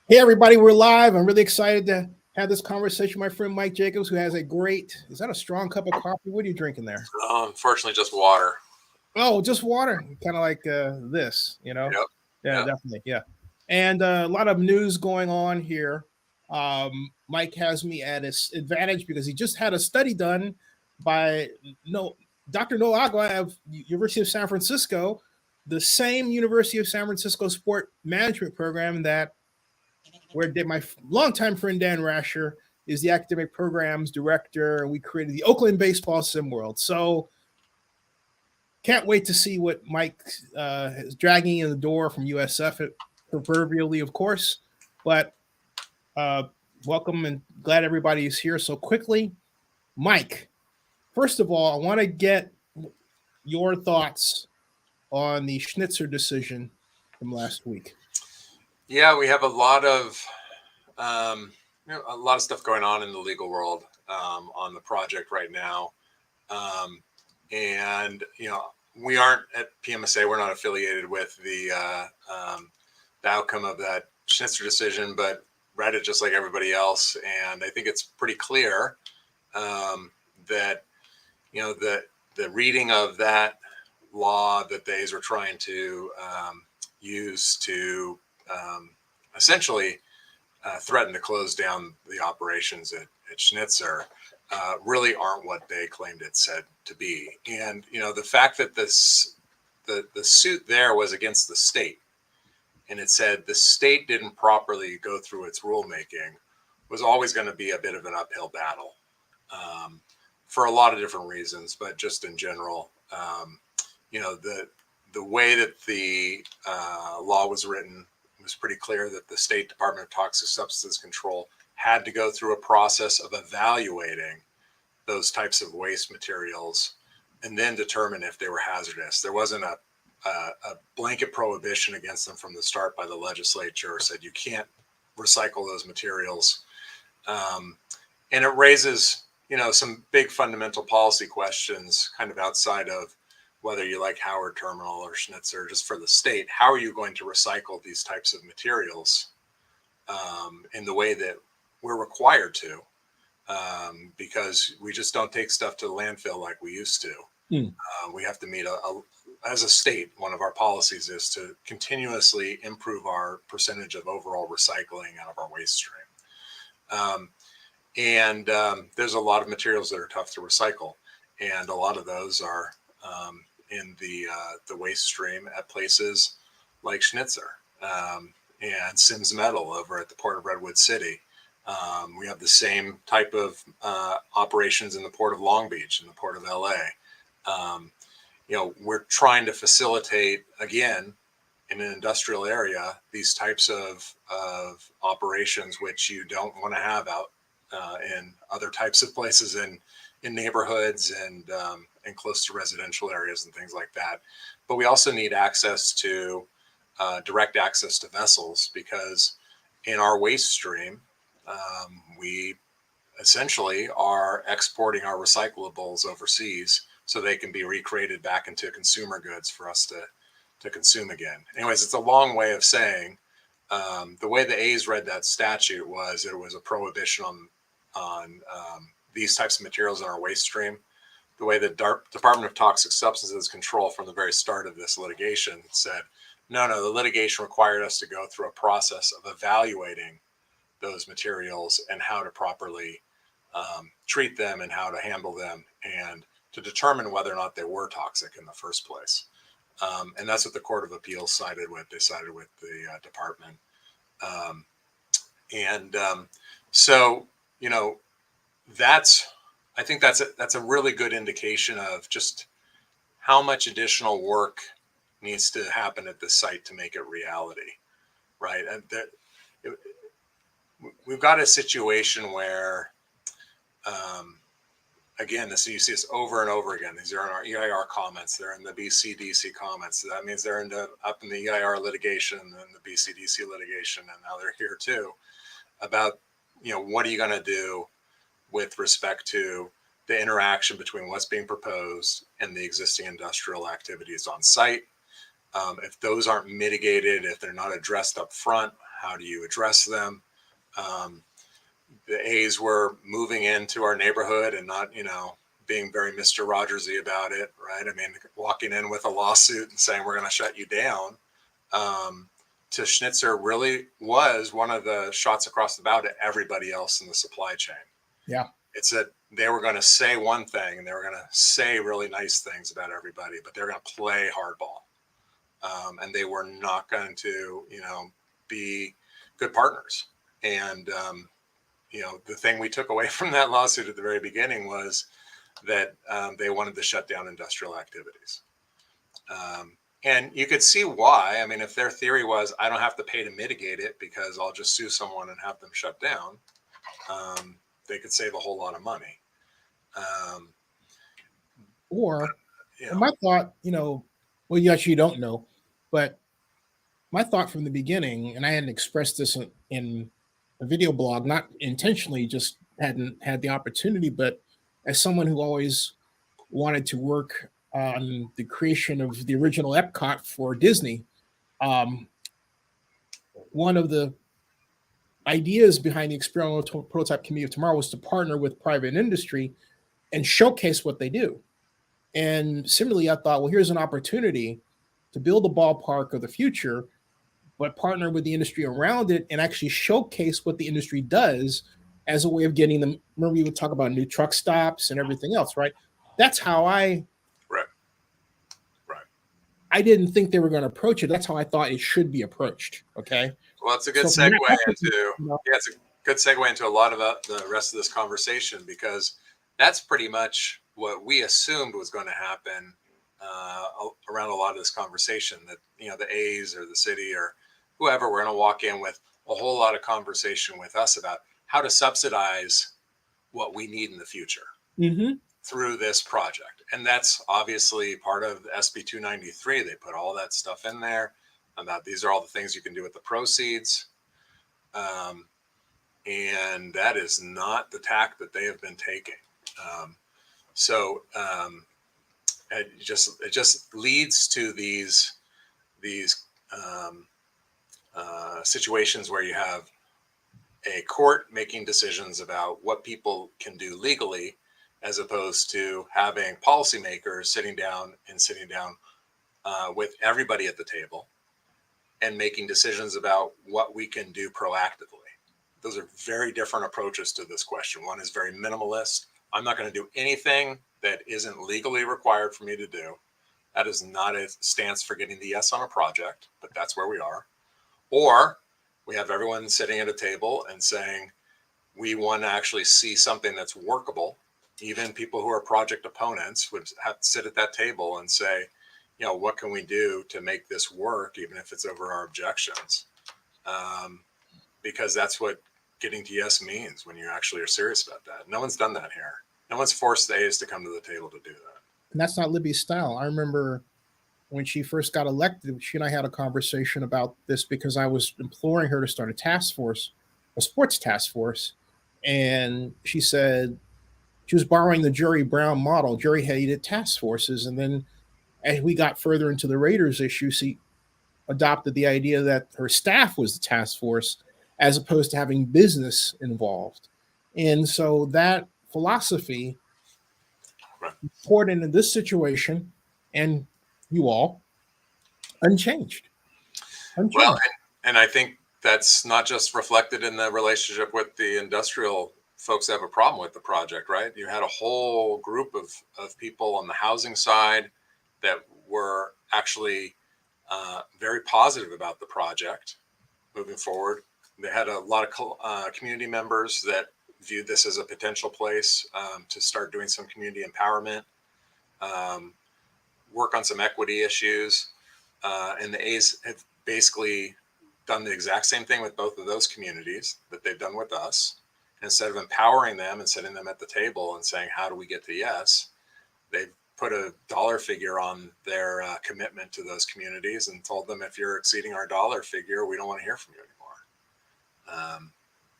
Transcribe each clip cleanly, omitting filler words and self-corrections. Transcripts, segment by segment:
Hey, everybody, we're live. I'm really excited to have this conversation with my friend Mike Jacobs, who has a great, is that a strong cup of coffee? What are you drinking there? Unfortunately, just water. Oh, just water, kind of like this, you know? Yep. Yeah, Yep. definitely. Yeah. And a lot of news going on here. Mike has me at his advantage because he just had a study done by no Dr. Noah Agua of University of San Francisco, the same University of San Francisco sport management program that where my longtime friend Dan Rasher is the academic programs director, and we created the Oakland baseball sim world. So can't wait to see what Mike is dragging in the door from USF, proverbially, of course. But uh, welcome and glad everybody is here so quickly. Mike, first of all, I want to get your thoughts on the Schnitzer decision from last week. Yeah, we have um, a lot of stuff going on in the legal world on the project right now, um, and we aren't at PMSA. We're not affiliated with the outcome of that Schnitzer decision, but read it just like everybody else, and I think it's pretty clear that the reading of that law that they were trying to use to um, essentially threaten to close down the operations at Schnitzer really aren't what they claimed it said to be. And the fact that the suit there was against the state, and it said the state didn't properly go through its rulemaking, was always going to be a bit of an uphill battle. Um, for a lot of different reasons, but just in general, the way that the law was written was pretty clear that the State Department of Toxic Substances Control had to go through a process of evaluating those types of waste materials and then determine if they were hazardous. There wasn't a blanket prohibition against them from the start by the legislature, said you can't recycle those materials. And it raises some big fundamental policy questions kind of outside of whether you like Howard Terminal or Schnitzer. Just for the state, how are you going to recycle these types of materials in the way that we're required to, because we just don't take stuff to the landfill like we used to. Mm. We have to meet as a state, one of our policies is to continuously improve our percentage of overall recycling out of our waste stream. And there's a lot of materials that are tough to recycle, and a lot of those are in the waste stream at places like Schnitzer and Sims Metal over at the Port of Redwood City. We have the same type of operations in the Port of Long Beach and the Port of LA. We're trying to facilitate, again, in an industrial area, these types of operations, which you don't want to have out in other types of places in neighborhoods and close to residential areas and things like that. But we also need access to direct access to vessels, because in our waste stream, we essentially are exporting our recyclables overseas so they can be recreated back into consumer goods for us to consume again. Anyways, it's a long way of saying the way the A's read that statute was it was a prohibition on these types of materials in our waste stream. The way the Department of Toxic Substances Control from the very start of this litigation said, no, the litigation required us to go through a process of evaluating those materials and how to properly treat them and how to handle them and to determine whether or not they were toxic in the first place. And that's what the Court of Appeals sided with. They sided with the department. So, I think that's a really good indication of just how much additional work needs to happen at this site to make it reality, right? And we've got a situation where, again, you see this over and over again. These are in our EIR comments. They're in the BCDC comments. So that means they're up in the EIR litigation and the BCDC litigation, and now they're here too, about what are you going to do with respect to the interaction between what's being proposed and the existing industrial activities on site. If those aren't mitigated, if they're not addressed up front, How do you address them? The A's were moving into our neighborhood and not, being very Mr. Rogersy about it, right? I mean, walking in with a lawsuit and saying, we're going to shut you down, to Schnitzer really was one of the shots across the bow to everybody else in the supply chain. Yeah. It's that they were going to say one thing and they were going to say really nice things about everybody, but they're going to play hardball. And they were not going to, be good partners. And, the thing we took away from that lawsuit at the very beginning was that they wanted to shut down industrial activities. And you could see why. I mean, if their theory was, I don't have to pay to mitigate it because I'll just sue someone and have them shut down, they could save a whole lot of money. Or my thought, well, you actually don't know, but my thought from the beginning, and I hadn't expressed this in a video blog, not intentionally, just hadn't had the opportunity, but as someone who always wanted to work on the creation of the original Epcot for Disney, one of the ideas behind the experimental prototype committee of tomorrow was to partner with private industry and showcase what they do. And similarly, I thought, well, here's an opportunity to build a ballpark of the future, but partner with the industry around it and actually showcase what the industry does as a way of getting them. Remember, we would talk about new truck stops and everything else, right? That's how Right. I didn't think they were going to approach it. That's how I thought it should be approached. Okay. Well, it's a good segue into it's a good segue into a lot of the rest of this conversation, because that's pretty much what we assumed was going to happen around a lot of this conversation. That the A's or the city or whoever were going to walk in with a whole lot of conversation with us about how to subsidize what we need in the future through this project. And that's obviously part of the SB 293. They put all that stuff in there about these are all the things you can do with the proceeds. And that is not the tack that they have been taking. It just leads to these situations where you have a court making decisions about what people can do legally, as opposed to having policymakers sitting down with everybody at the table and making decisions about what we can do proactively. Those are very different approaches to this question. One is very minimalist. I'm not going to do anything that isn't legally required for me to do. That is not a stance for getting the yes on a project, but that's where we are. Or we have everyone sitting at a table and saying, we want to actually see something that's workable. Even people who are project opponents would have to sit at that table and say, what can we do to make this work, even if it's over our objections? Because that's what getting to yes means when you actually are serious about that. No one's done that here. No one's forced the A's to come to the table to do that. And that's not Libby's style. I remember when she first got elected, she and I had a conversation about this because I was imploring her to start a task force, a sports task force. And she said she was borrowing the Jerry Brown model. Jerry hated task forces. And then as we got further into the Raiders issue, she adopted the idea that her staff was the task force as opposed to having business involved. And so that philosophy poured into this situation and you all unchanged. Well, and I think that's not just reflected in the relationship with the industrial folks that have a problem with the project, right? You had a whole group of people on the housing side that were actually very positive about the project moving forward. They had a lot of community members that viewed this as a potential place to start doing some community empowerment, work on some equity issues. And the A's have basically done the exact same thing with both of those communities that they've done with us. Instead of empowering them and sitting them at the table and saying, how do we get to yes? They've put a dollar figure on their commitment to those communities and told them, if you're exceeding our dollar figure, we don't want to hear from you anymore.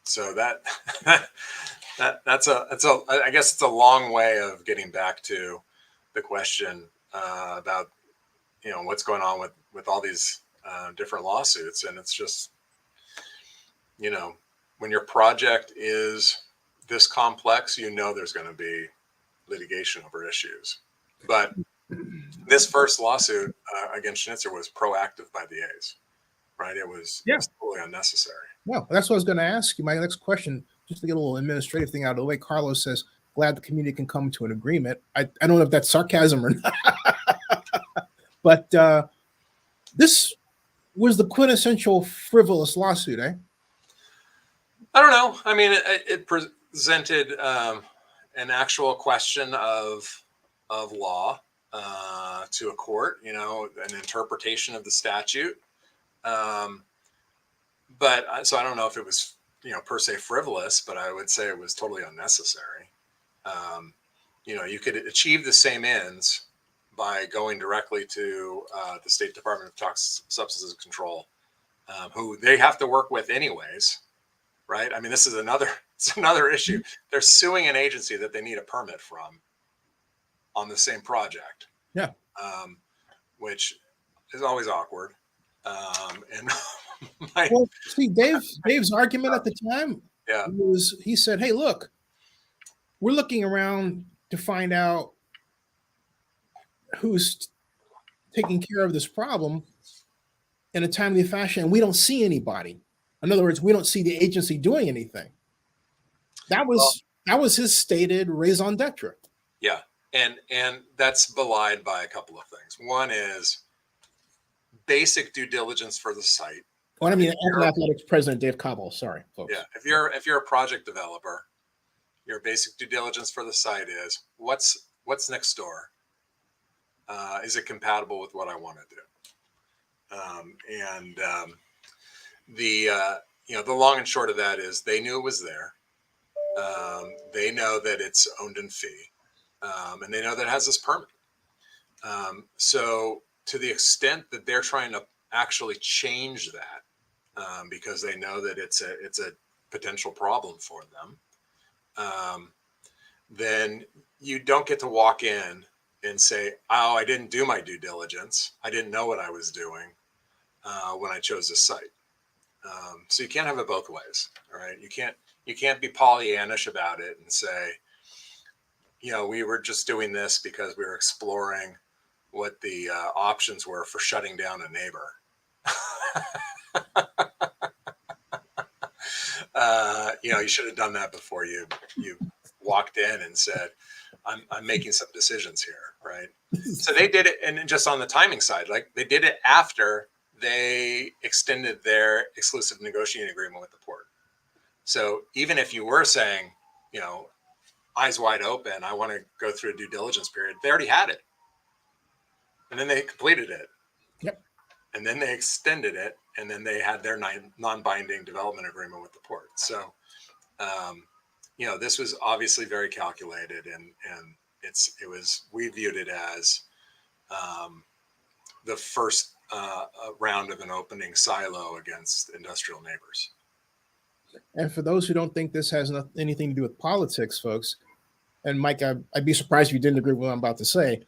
So that's I guess it's a long way of getting back to the question about, what's going on with all these different lawsuits. And it's just, you know, when your project is this complex, you know there's going to be litigation over issues. But this first lawsuit against Schnitzer was proactive by the A's, right? It was totally unnecessary. No, that's what I was going to ask you. My next question, just to get a little administrative thing out of the way, Carlos says, glad the community can come to an agreement. I don't know if that's sarcasm or not. But this was the quintessential frivolous lawsuit, eh? I don't know. I mean, it presented an actual question of law to a court, you know, an interpretation of the statute. But so I don't know if it was, you know, per se frivolous, but I would say it was totally unnecessary. You know, you could achieve the same ends by going directly to the State Department of Toxic Substances Control, who they have to work with anyways, right? I mean, this is another issue. They're suing an agency that they need a permit from on the same project. Yeah. Which is always awkward. And well, see, Dave's argument at the time was, he said, hey, look, we're looking around to find out who's taking care of this problem in a timely fashion, and we don't see anybody. In other words, we don't see the agency doing anything. That was his stated raison d'etre. Yeah, and that's belied by a couple of things. One is basic due diligence for the site. Well, I mean, Oakland Athletics President Dave Cobble. Sorry, folks. Yeah, if you're a project developer, your basic due diligence for the site is what's next door. Is it compatible with what I want to do? The long and short of that is they knew it was there. They know that it's owned in fee, and they know that it has this permit. So to the extent that they're trying to actually change that, because they know that it's a potential problem for them, then you don't get to walk in and say, oh, I didn't do my due diligence. I didn't know what I was doing when I chose this site. So you can't have it both ways. All right. You can't be Pollyannish about it and say, you know, we were just doing this because we were exploring what the options were for shutting down a neighbor. You know, you should have done that before you walked in and said, I'm making some decisions here, right? So they did it, and just on the timing side, like they did it after they extended their exclusive negotiating agreement with the port. So even if you were saying, you know, eyes wide open, I want to go through a due diligence period, they already had it. And then they completed it. Yep. And then they extended it, and then they had their non-binding development agreement with the port. So, you know, this was obviously very calculated, and we viewed it as the first round of an opening silo against industrial neighbors. And for those who don't think this has anything to do with politics, folks, and Mike, I'd be surprised if you didn't agree with what I'm about to say.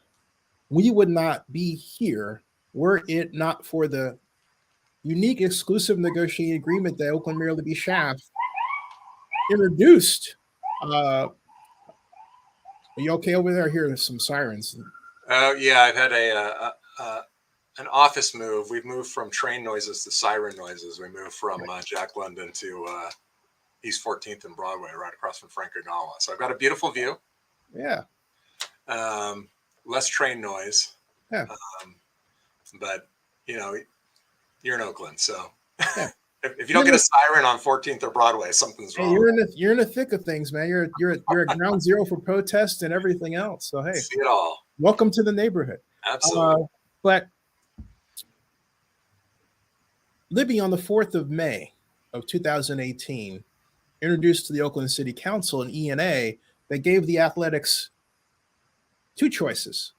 We would not be here were it not for the unique exclusive negotiating agreement that Oakland Mayor Libby Schaaf introduced. Are you okay over there? I hear some sirens. Yeah, I've had an office move. We've moved from train noises to siren noises. We moved from Jack London to East 14th and Broadway, right across from Frank Ogawa. So I've got a beautiful view. Yeah. Less train noise. Yeah. But you know, you're in Oakland, so yeah. if you don't get a siren on 14th or Broadway, something's wrong. Hey, you're in the thick of things, man. You're at ground zero for protests and everything else. So hey, see it all. Welcome to the neighborhood. Absolutely. But Libby, on the 4th of May of 2018, introduced to the Oakland City Council an ENA that gave the Athletics two choices: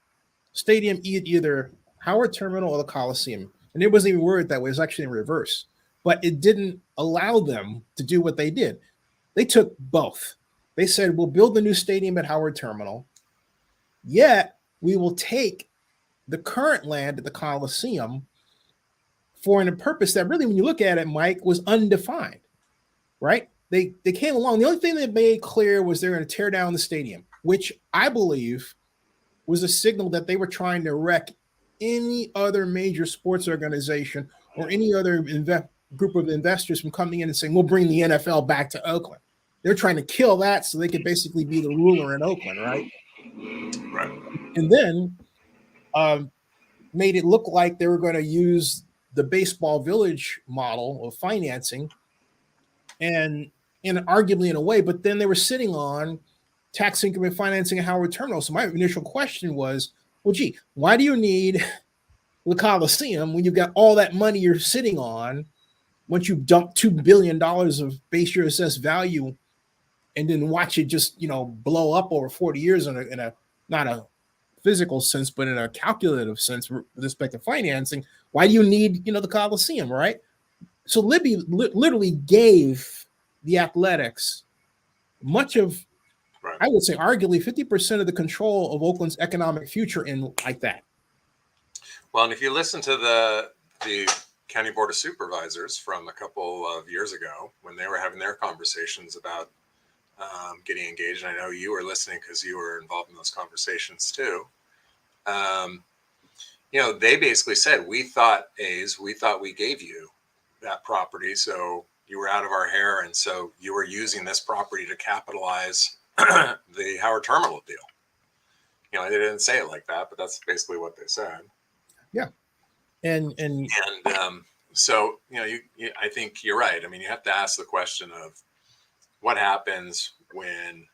stadium, either Howard Terminal or the Coliseum. And it wasn't even worded that way. It was actually in reverse. But it didn't allow them to do what they did. They took both. They said, we'll build the new stadium at Howard Terminal, yet we will take the current land at the Coliseum for a purpose that really, when you look at it, Mike, was undefined. right? They came along. The only thing they made clear was they're going to tear down the stadium, which I believe was a signal that they were trying to wreck any other major sports organization or any other group of investors from coming in and saying, we'll bring the NFL back to Oakland. They're trying to kill that so they could basically be the ruler in Oakland, right? Right. And then made it look like they were going to use the baseball village model of financing and arguably in a way, but then they were sitting on tax increment financing at Howard Terminal. So my initial question was, well, gee, why do you need the Coliseum when you've got all that money you're sitting on once you've dumped $2 billion of base year assessed value and then watch it just, blow up over 40 years in a not a physical sense, but in a calculative sense with respect to financing? Why do you need, the Coliseum, right? So Libby literally gave the Athletics much of, right, I would say arguably 50% of the control of Oakland's economic future in like that. Well, and if you listen to the County Board of Supervisors from a couple of years ago when they were having their conversations about getting engaged, and I know you were listening because you were involved in those conversations too. They basically said, we thought we gave you that property, so you were out of our hair, and so you were using this property to capitalize the Howard Terminal deal. They didn't say it like that, but that's basically what they said. Yeah, and so I think you're right. I mean, you have to ask the question of what happens when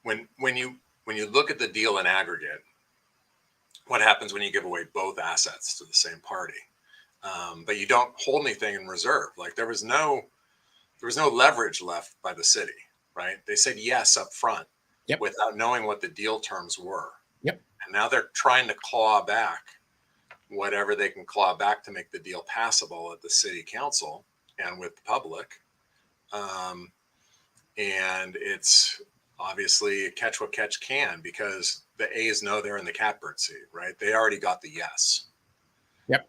you look at the deal in aggregate. What happens when you give away both assets to the same party, but you don't hold anything in reserve? Like there was no leverage left by the city, right? They said yes up front, yep, without knowing what the deal terms were. Yep. And now they're trying to claw back whatever they can claw back to make the deal passable at the city council and with the public. And it's obviously a catch what catch can, because the A's know they're in the catbird seat, right? They already got the yes. Yep.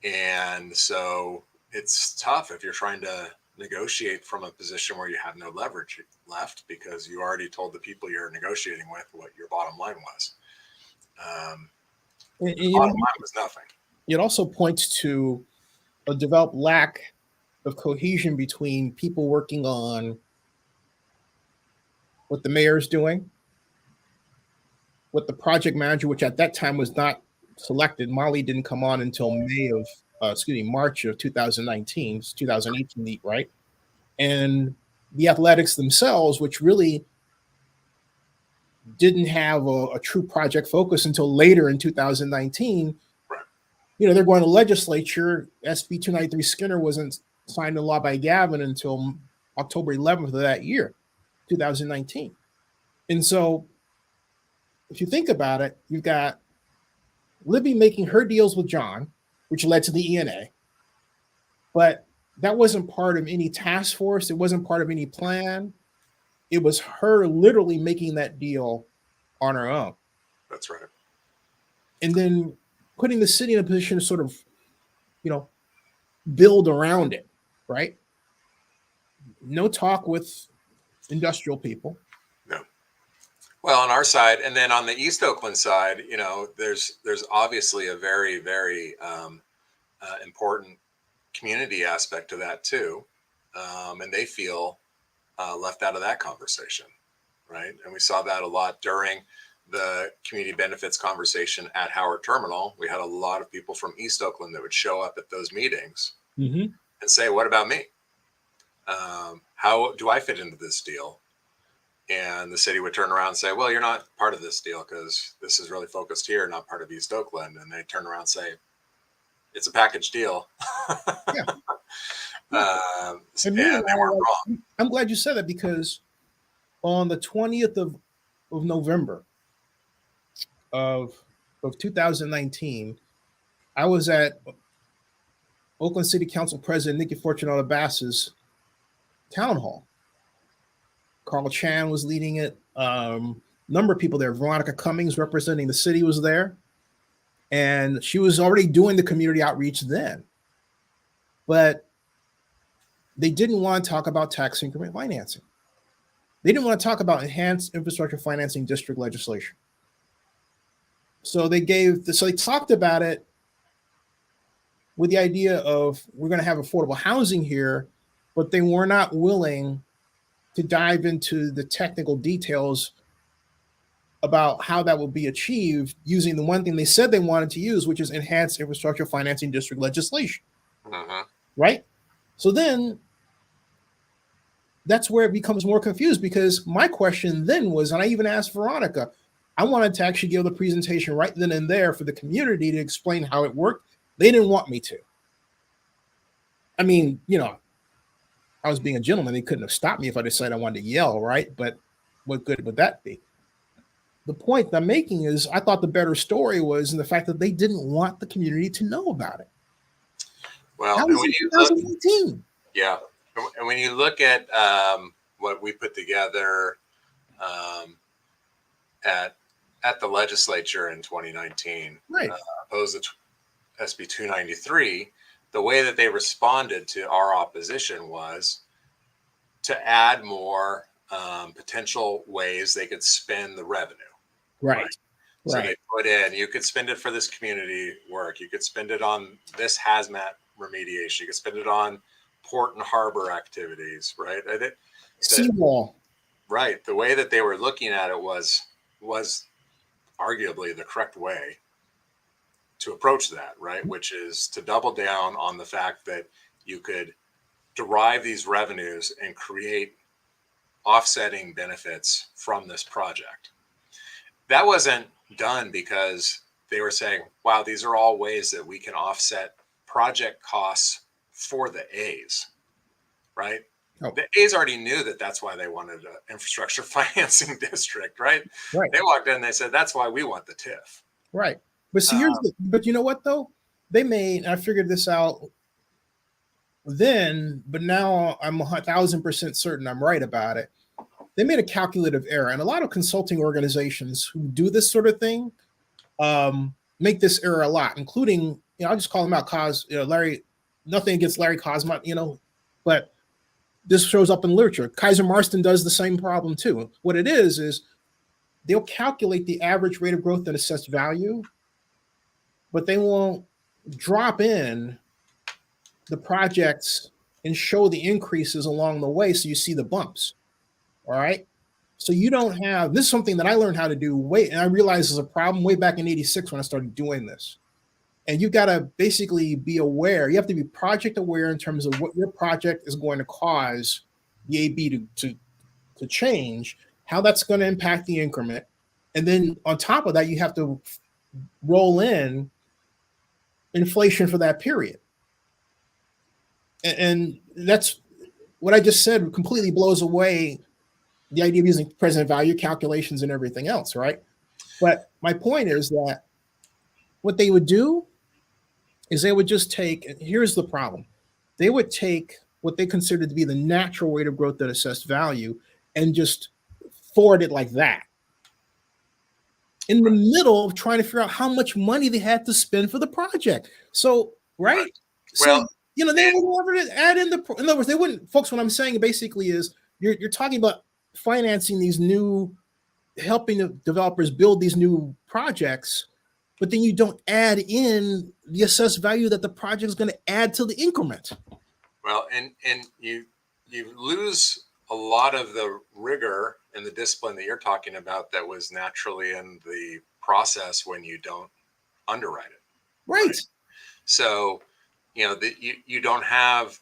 And so it's tough if you're trying to negotiate from a position where you have no leverage left, because you already told the people you're negotiating with what your bottom line was. Bottom line was nothing. It also points to a developed lack of cohesion between people working on what the mayor's doing, what the project manager, which at that time was not selected. Molly didn't come on until March of 2019, 2018, right? And the Athletics themselves, which really didn't have a true project focus until later in 2019. Right. They're going to legislature. SB 293 Skinner wasn't signed into law by Gavin until October 11th of that year, 2019. And so if you think about it, you've got Libby making her deals with John, which led to the ENA, but that wasn't part of any task force. It wasn't part of any plan. It was her literally making that deal on her own. That's right. And then putting the city in a position to sort of, build around it, right? No talk with industrial people. No. Well, on our side, and then on the East Oakland side, there's obviously a very, very important community aspect to that too, and they feel left out of that conversation, right? And we saw that a lot during the community benefits conversation at Howard Terminal. We had a lot of people from East Oakland that would show up at those meetings and say, "What about me? How do I fit into this deal?" And the city would turn around and say, "Well, you're not part of this deal because this is really focused here, not part of East Oakland." And they turn around and say, "It's a package deal." Yeah. And they weren't wrong. I'm glad you said that, because on the 20th of November of 2019, I was at Oakland City Council President Nikki Fortunato Bass's town hall. Carl Chan was leading it. Number of people there. Veronica Cummings, representing the city, was there. And she was already doing the community outreach then. but they didn't want to talk about tax increment financing. They didn't want to talk about enhanced infrastructure financing district legislation. So they talked about it with the idea of we're going to have affordable housing here, but they were not willing to dive into the technical details about how that will be achieved using the one thing they said they wanted to use, which is enhanced infrastructure financing district legislation. Right? So then that's where it becomes more confused, because my question then was, and I even asked Veronica, I wanted to actually give the presentation right then and there for the community to explain how it worked. They didn't want me to. I mean, I was being a gentleman. They couldn't have stopped me if I decided I wanted to yell, right? But what good would that be? The point I'm making is I thought the better story was in the fact that they didn't want the community to know about it. Well, that was in 2018. Yeah. And when you look at what we put together at the legislature in 2019, right, opposed to SB 293, the way that they responded to our opposition was to add more potential ways they could spend the revenue. Right. So they put in, you could spend it for this community work. You could spend it on this hazmat remediation. You could spend it on port and harbor activities, right? Seawall. Right. The way that they were looking at it was arguably the correct way to approach that, right? Which is to double down on the fact that you could derive these revenues and create offsetting benefits from this project. That wasn't done because they were saying, wow, these are all ways that we can offset project costs for the A's, right? Oh. The A's already knew that that's why they wanted an infrastructure financing district, right? They walked in and they said, that's why we want the TIF. Right. But see, but you know what though? I figured this out then, but now I'm 1,000% certain I'm right about it. They made a calculative error, and a lot of consulting organizations who do this sort of thing make this error a lot, including, I'll just call him out, Larry. Nothing against Larry Cosmont, but this shows up in literature. Kaiser Marston does the same problem too. What it is they'll calculate the average rate of growth and assessed value, but they won't drop in the projects and show the increases along the way so you see the bumps. All right. So you don't have, this is something that I learned how to do and I realized is a problem way back in 86 when I started doing this. And you've got to basically be aware. You have to be project aware in terms of what your project is going to cause the AB to change, how that's going to impact the increment. And then on top of that, you have to roll in inflation for that period. And that's what I just said completely blows away the idea of using present value calculations and everything else, right? But my point is that what they would do is they would just take, and here's the problem, they would take what they considered to be the natural rate of growth at assessed value and just forward it like that, in the middle of trying to figure out how much money they had to spend for the project. So, right? Well, so, they would never add in in other words, they wouldn't, folks, what I'm saying basically is you're talking about financing these new, helping the developers build these new projects, but then you don't add in the assessed value that the project is going to add to the increment. Well, and you lose a lot of the rigor and the discipline that you're talking about that was naturally in the process when you don't underwrite it. Right. So, you don't have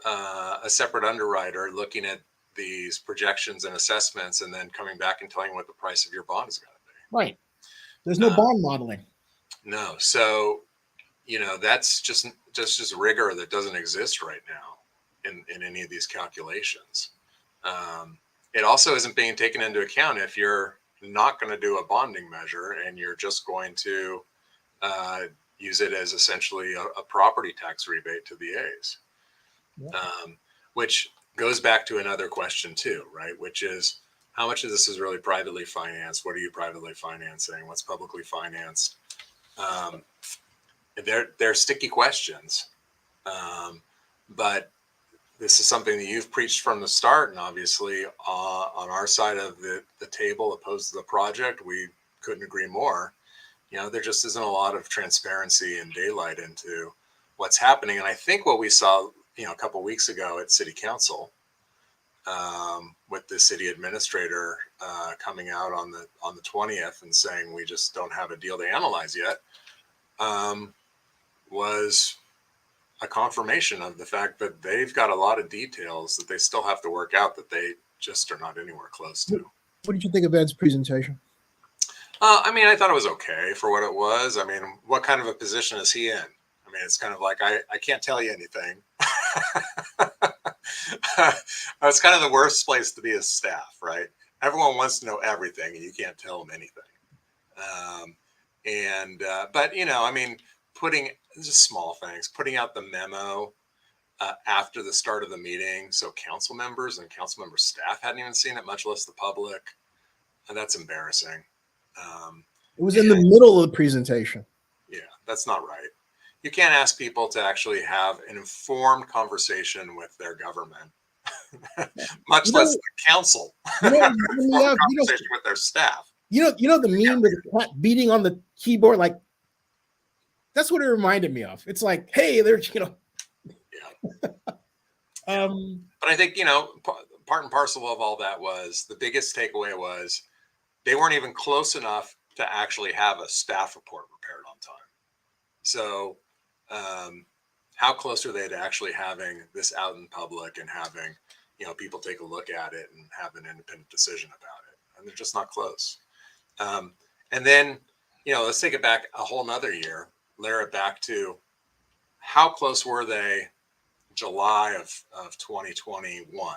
a separate underwriter looking at these projections and assessments and then coming back and telling you what the price of your bond is going to be. Right. There's no bond modeling. No. So, that's just rigor that doesn't exist right now in any of these calculations. It also isn't being taken into account if you're not going to do a bonding measure and you're just going to use it as essentially a property tax rebate to the A's, which goes back to another question too, right? Which is how much of this is really privately financed? What are you privately financing? What's publicly financed? They're sticky questions. But this is something that you've preached from the start, and obviously on our side of the table opposed to the project, we couldn't agree more. There just isn't a lot of transparency and daylight into what's happening. And I think what we saw, a couple of weeks ago at City Council, with the city administrator coming out on the 20th and saying we just don't have a deal to analyze yet, was a confirmation of the fact that they've got a lot of details that they still have to work out that they just are not anywhere close to. What did you think of Ed's presentation? I thought it was okay for what it was. What kind of a position is he in? It's kind of like, I can't tell you anything. It's kind of the worst place to be as staff, right? Everyone wants to know everything and you can't tell them anything. But putting just small things, putting out the memo after the start of the meeting, so council members and council member staff hadn't even seen it, much less the public. And that's embarrassing. It was in the middle of the presentation. Yeah, that's not right. You can't ask people to actually have an informed conversation with their government, much less the council. Conversation with their staff. The meme with the cat beating on the keyboard, like that's what it reminded me of. It's like, hey, there's Yeah. But I think part and parcel of all that was the biggest takeaway was they weren't even close enough to actually have a staff report prepared on time. So how close are they to actually having this out in public and having, people take a look at it and have an independent decision about it? And they're just not close. And then, let's take it back a whole nother year, layer it back to how close were they July of 2021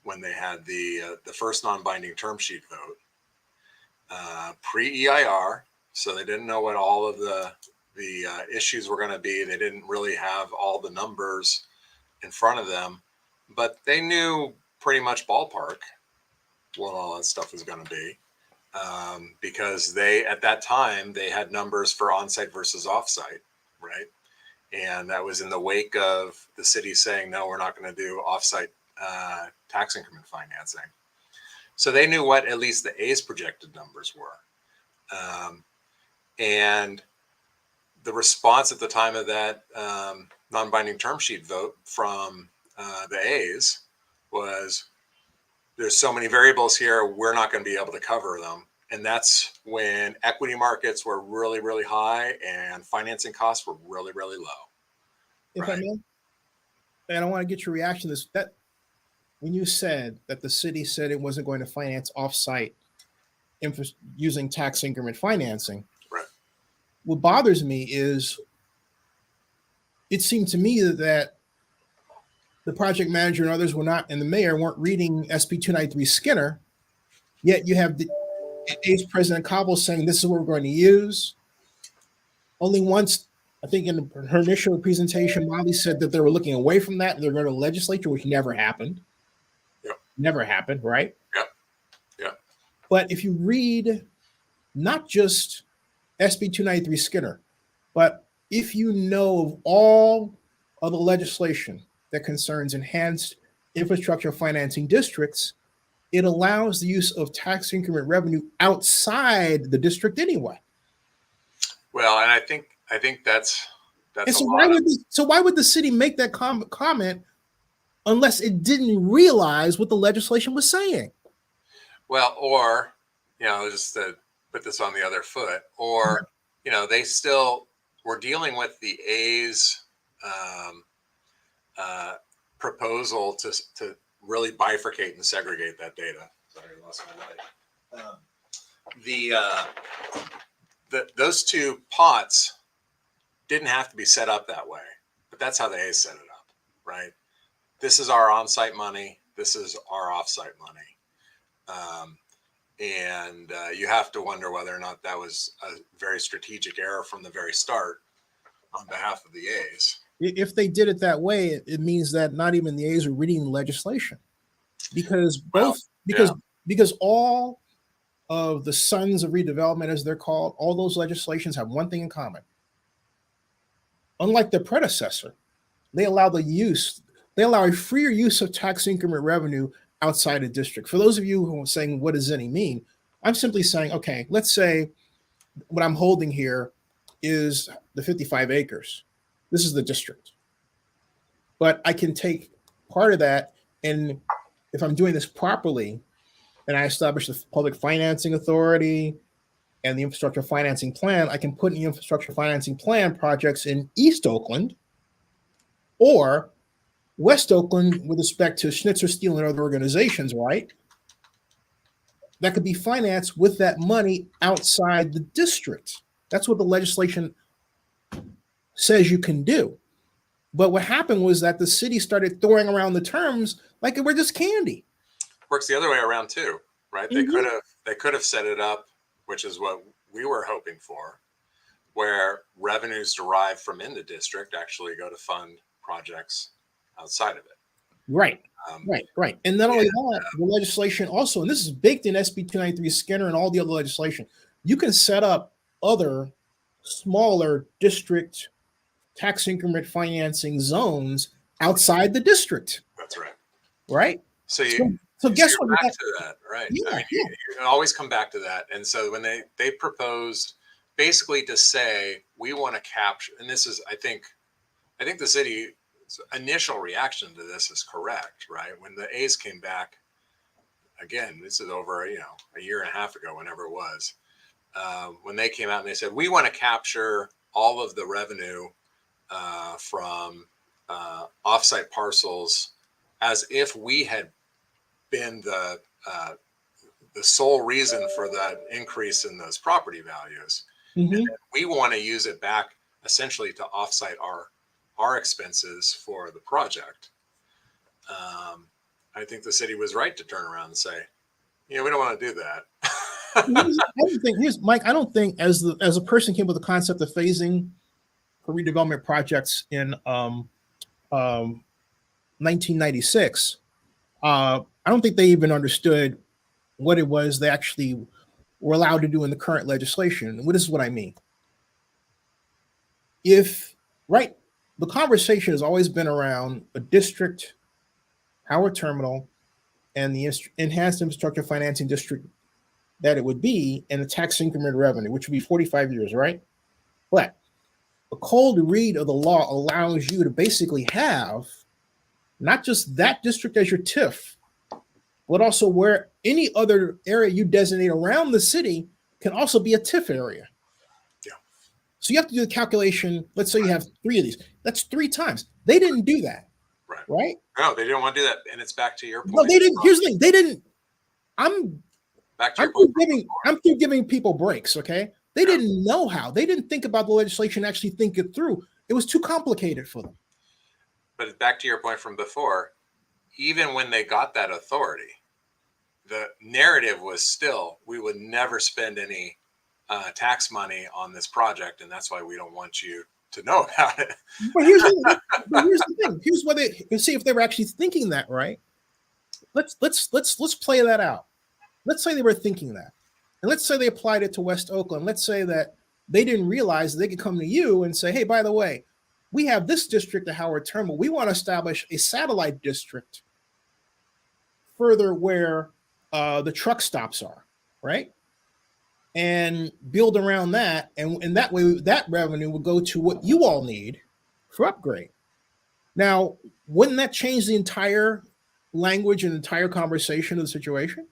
when they had the first non-binding term sheet vote, pre-EIR. So they didn't know what all of the issues were going to be. They didn't really have all the numbers in front of them, but they knew pretty much ballpark what all that stuff was going to be, because at that time they had numbers for on-site versus off-site, right? And that was in the wake of the city saying, no, we're not going to do off-site tax increment financing. So they knew what at least the A's projected numbers were. And the response at the time of that non-binding term sheet vote from the A's was, there's so many variables here, we're not going to be able to cover them. And that's when equity markets were really, really high and financing costs were really, really low. If I may, and I want to get your reaction to this, that when you said that the city said it wasn't going to finance off-site using tax increment financing, right? What bothers me is it seemed to me that the project manager and others were not, and the mayor weren't reading SB 293 Skinner, yet you have the A's President Cobble saying this is what we're going to use. Only once, I think in her initial presentation, Molly said that they were looking away from that and they're going to the legislature, which never happened. Yep. Never happened, right? Yep. Yep. But if you read not just SB 293 Skinner, but if you know of all of the legislation that concerns enhanced infrastructure financing districts, it allows the use of tax increment revenue outside the district anyway. Well, and I think that's and so why would the city make that comment unless it didn't realize what the legislation was saying? Well, or just to put this on the other foot, or they still were dealing with the A's proposal to really bifurcate and segregate that data. Sorry, I lost my light. Those two pots didn't have to be set up that way, but that's how the A's set it up, right? This is our on-site money. This is our off-site money. And you have to wonder whether or not that was a very strategic error from the very start on behalf of the A's. If they did it that way, it means that not even the A's are reading the legislation, because all of the sons of redevelopment, as they're called, all those legislations have one thing in common. Unlike their predecessor, they allow a freer use of tax increment revenue outside a district. For those of you who are saying, what does any mean? I'm simply saying, okay, let's say what I'm holding here is the 55 acres. This is the district. But I can take part of that, and if I'm doing this properly, and I establish the public financing authority and the infrastructure financing plan, I can put in the infrastructure financing plan projects in East Oakland or West Oakland with respect to Schnitzer, Steel, and other organizations, right? That could be financed with that money outside the district. That's what the legislation says you can do. But what happened was that the city started throwing around the terms like it were just candy. Works the other way around too, right? They could have set it up, which is what we were hoping for, where revenues derived from in the district actually go to fund projects outside of it. Right. Right. And not only that, the legislation also, and this is baked in SB 293 Skinner and all the other legislation, you can set up other smaller district tax increment financing zones outside the district. That's right. Right. So guess what? Back to that, right? Yeah, I mean, you always come back to that. And so when they proposed basically to say we want to capture, and this is, I think the city's initial reaction to this is correct, right? When the A's came back, again, this is over a year and a half ago, whenever it was, when they came out and they said we want to capture all of the revenue from offsite parcels as if we had been the sole reason for that increase in those property values. Mm-hmm. And we want to use it back essentially to offsite our expenses for the project. I think the city was right to turn around and say, we don't want to do that. Mike, I don't think as a person came with the concept of phasing for redevelopment projects in 1996, I don't think they even understood what it was they actually were allowed to do in the current legislation. This is what I mean. The conversation has always been around a district, Howard Terminal, and the enhanced infrastructure financing district that it would be, and the tax increment revenue, which would be 45 years, right? But a cold read of the law allows you to basically have not just that district as your TIF, but also where any other area you designate around the city can also be a TIF area. Yeah. So you have to do the calculation. Let's say you have 3 of these. That's 3 times. They didn't do that. Right? No, they didn't want to do that. And it's back to your point. No, they didn't. Here's the thing. They didn't. I'm giving people breaks, okay? They didn't know how. They didn't think about the legislation, actually think it through. It was too complicated for them. But back to your point from before, even when they got that authority, the narrative was still, we would never spend any tax money on this project, and that's why we don't want you to know about it. But here's the thing. Here's what let's see if they were actually thinking that, right? Let's play that out. Let's say they were thinking that. And let's say they applied it to West Oakland. Let's say that they didn't realize that they could come to you and say, hey, by the way, we have this district at Howard Terminal. We want to establish a satellite district further where the truck stops are, right? And build around that. And that way, that revenue will go to what you all need for upgrade. Now, wouldn't that change the entire language and entire conversation of the situation?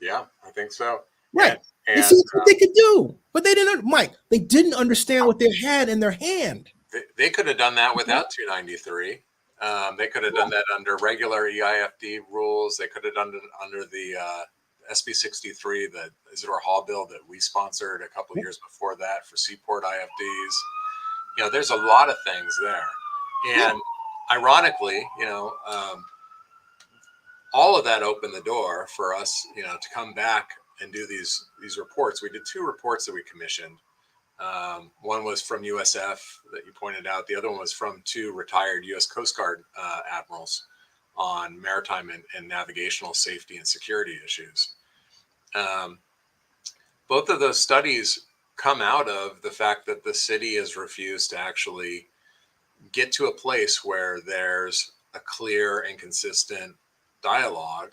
Yeah, I think so. Right. And this is what they could do. But they didn't, Mike, they didn't understand what they had in their hand. They could have done that without 293. They could have done that under regular EIFD rules. They could have done it under the SB 63, the Isidore Hall bill that we sponsored a couple of years before that for Seaport IFDs. There's a lot of things there. And ironically, all of that opened the door for us, to come back and do these reports. We did 2 reports that we commissioned. One was from USF that you pointed out. The other one was from 2 retired U.S. Coast Guard admirals on maritime and navigational safety and security issues. Both of those studies come out of the fact that the city has refused to actually get to a place where there's a clear and consistent dialogue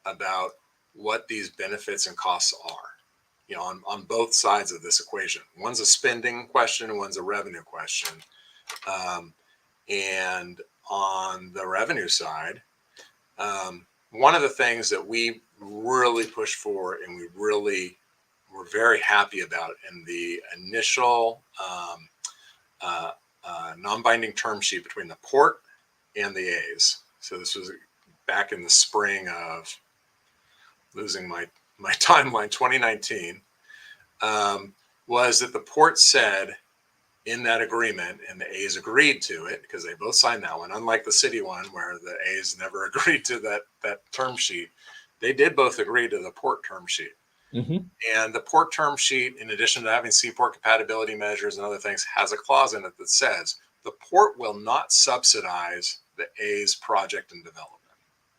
about what these benefits and costs are, on both sides of this equation. One's a spending question, one's a revenue question. And on the revenue side, one of the things that we really pushed for and we really were very happy about in the initial non-binding term sheet between the port and the A's. So this was back in the spring of, losing my timeline, 2019, was that the port said in that agreement, and the A's agreed to it because they both signed that one, unlike the city one where the A's never agreed to that term sheet. They did both agree to the port term sheet. Mm-hmm. And the port term sheet, in addition to having seaport compatibility measures and other things, has a clause in it that says the port will not subsidize the A's project and development.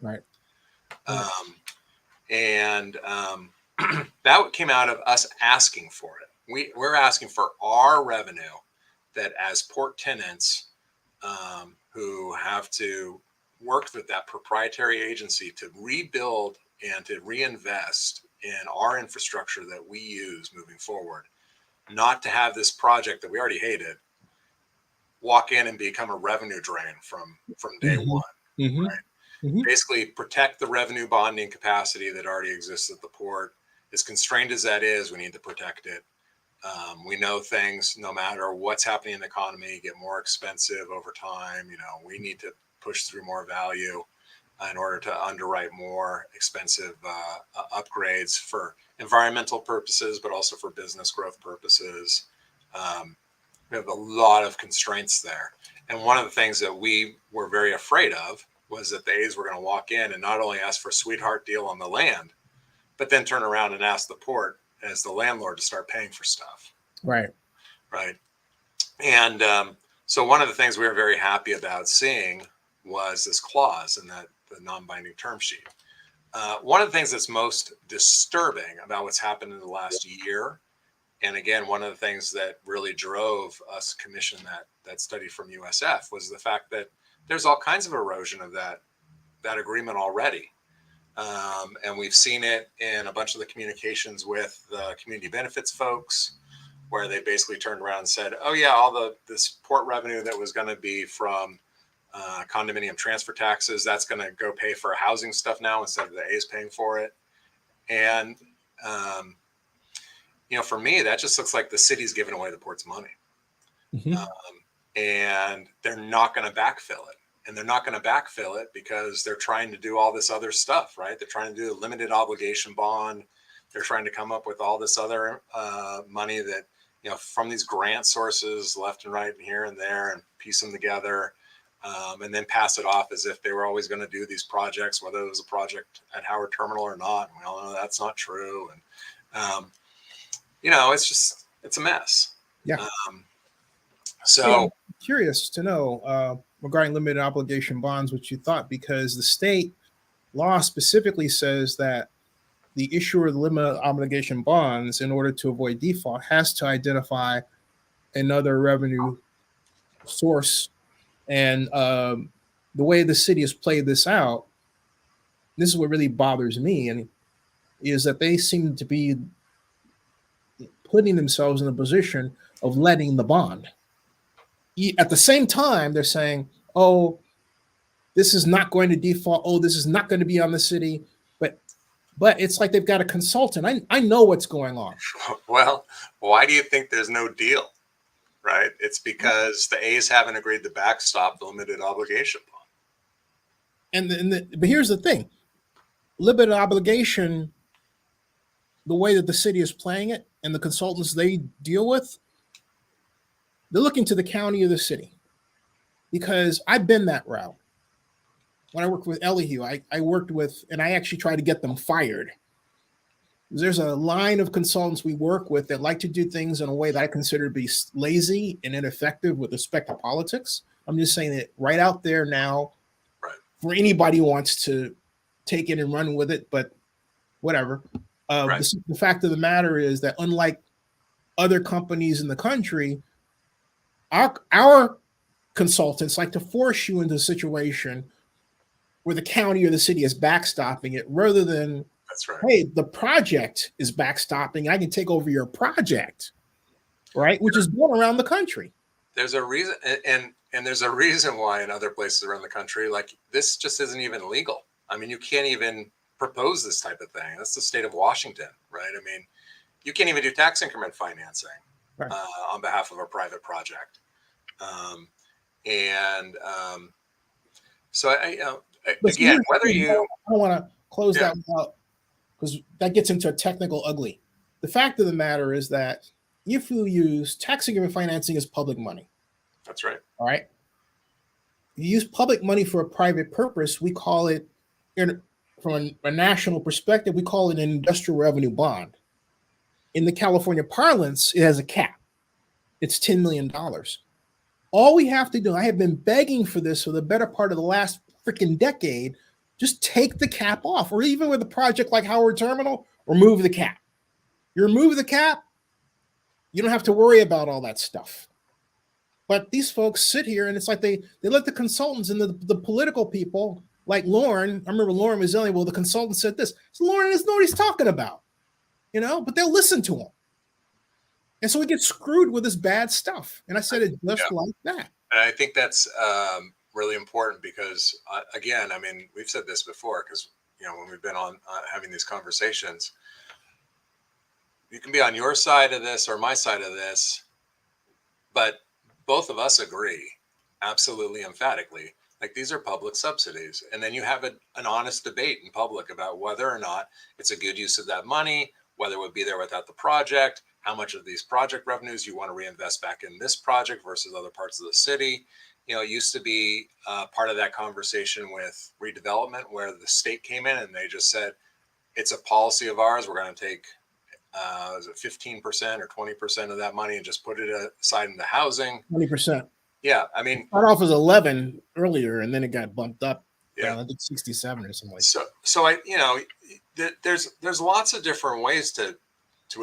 Right. That came out of us asking for it. We're asking for our revenue that as port tenants who have to work with that proprietary agency to rebuild and to reinvest in our infrastructure that we use moving forward, not to have this project that we already hated walk in and become a revenue drain from day Mm-hmm. one. Mm-hmm. Right? Mm-hmm. Basically protect the revenue bonding capacity that already exists at the port. As constrained as that is, we need to protect it. We know things, no matter what's happening in the economy, get more expensive over time. We need to push through more value in order to underwrite more expensive upgrades for environmental purposes, but also for business growth purposes. We have a lot of constraints there. And one of the things that we were very afraid of was that the A's were going to walk in and not only ask for a sweetheart deal on the land, but then turn around and ask the port as the landlord to start paying for stuff. Right. Right. And so one of the things we were very happy about seeing was this clause in the non-binding term sheet. One of the things that's most disturbing about what's happened in the last year, and again, one of the things that really drove us commission that study from USF, was the fact that there's all kinds of erosion of that agreement already. And we've seen it in a bunch of the communications with the community benefits folks, where they basically turned around and said, oh yeah, all this port revenue that was going to be from condominium transfer taxes, that's going to go pay for housing stuff now instead of the A's paying for it. And, for me, that just looks like the city's giving away the port's money. Mm-hmm. And they're not going to backfill it. And they're not going to backfill it because they're trying to do all this other stuff, right? They're trying to do a limited obligation bond. They're trying to come up with all this other money that, from these grant sources left and right and here and there, and piece them together, and then pass it off as if they were always going to do these projects, whether it was a project at Howard Terminal or not. And we all know that's not true. And, it's a mess. Yeah. So I'm curious to know regarding limited obligation bonds, what you thought, because the state law specifically says that the issuer of the limited obligation bonds, in order to avoid default, has to identify another revenue source. And the way the city has played this out, this is what really bothers me, and is that they seem to be putting themselves in a position of letting the bond. At the same time, they're saying, oh, this is not going to default. Oh, this is not going to be on the city. But it's like they've got a consultant. I know what's going on. Well, why do you think there's no deal? Right? It's because the A's haven't agreed to backstop the limited obligation bond. But here's the thing. Limited obligation, the way that the city is playing it and the consultants they deal with, they're looking to the county or the city. Because I've been that route. When I worked with Elihu, I worked with, and I actually tried to get them fired. There's a line of consultants we work with that like to do things in a way that I consider to be lazy and ineffective with respect to politics. I'm just saying it right out there now, right, for anybody who wants to take it and run with it, but whatever. Right. The fact of the matter is that unlike other companies in the country, our consultants like to force you into a situation where the county or the city is backstopping it rather than, That's right. hey, the project is backstopping. I can take over your project, right? Which is going around the country. There's a reason, and there's a reason why in other places around the country, like this just isn't even legal. I mean, you can't even propose this type of thing. That's the state of Washington, right? I mean, you can't even do tax increment financing Right. on behalf of a private project. So again, whether you, I don't want to close yeah, that out because that gets into a technical ugly. The fact of the matter is that if you use tax increment financing as public money, that's right. all right, you use public money for a private purpose, we call it, from a national perspective, we call it an industrial revenue bond. In the California parlance, it has a cap. It's $10 million. All we have to do, I have been begging for this for the better part of the last freaking decade, just take the cap off, or even with a project like Howard Terminal, remove the cap. You remove the cap, you don't have to worry about all that stuff. But these folks sit here and it's like they let the consultants and the political people like Lauren, I remember Lauren Mazzilli, well, the consultant said this. So Lauren doesn't know what he's talking about, but they'll listen to him. And so we get screwed with this bad stuff. And I said it just like that. And I think that's really important because, again, I mean, we've said this before because, when we've been on having these conversations, you can be on your side of this or my side of this, but both of us agree absolutely emphatically, like these are public subsidies. And then you have an honest debate in public about whether or not it's a good use of that money, whether it would be there without the project, how much of these project revenues you want to reinvest back in this project versus other parts of the city. It used to be part of that conversation with redevelopment where the state came in and they just said, it's a policy of ours. We're going to take is it 15% or 20% of that money and just put it aside into housing. 20%. Yeah. I mean, start off as 11 earlier and then it got bumped up. Yeah. I think 67 or something like that. So there's lots of different ways to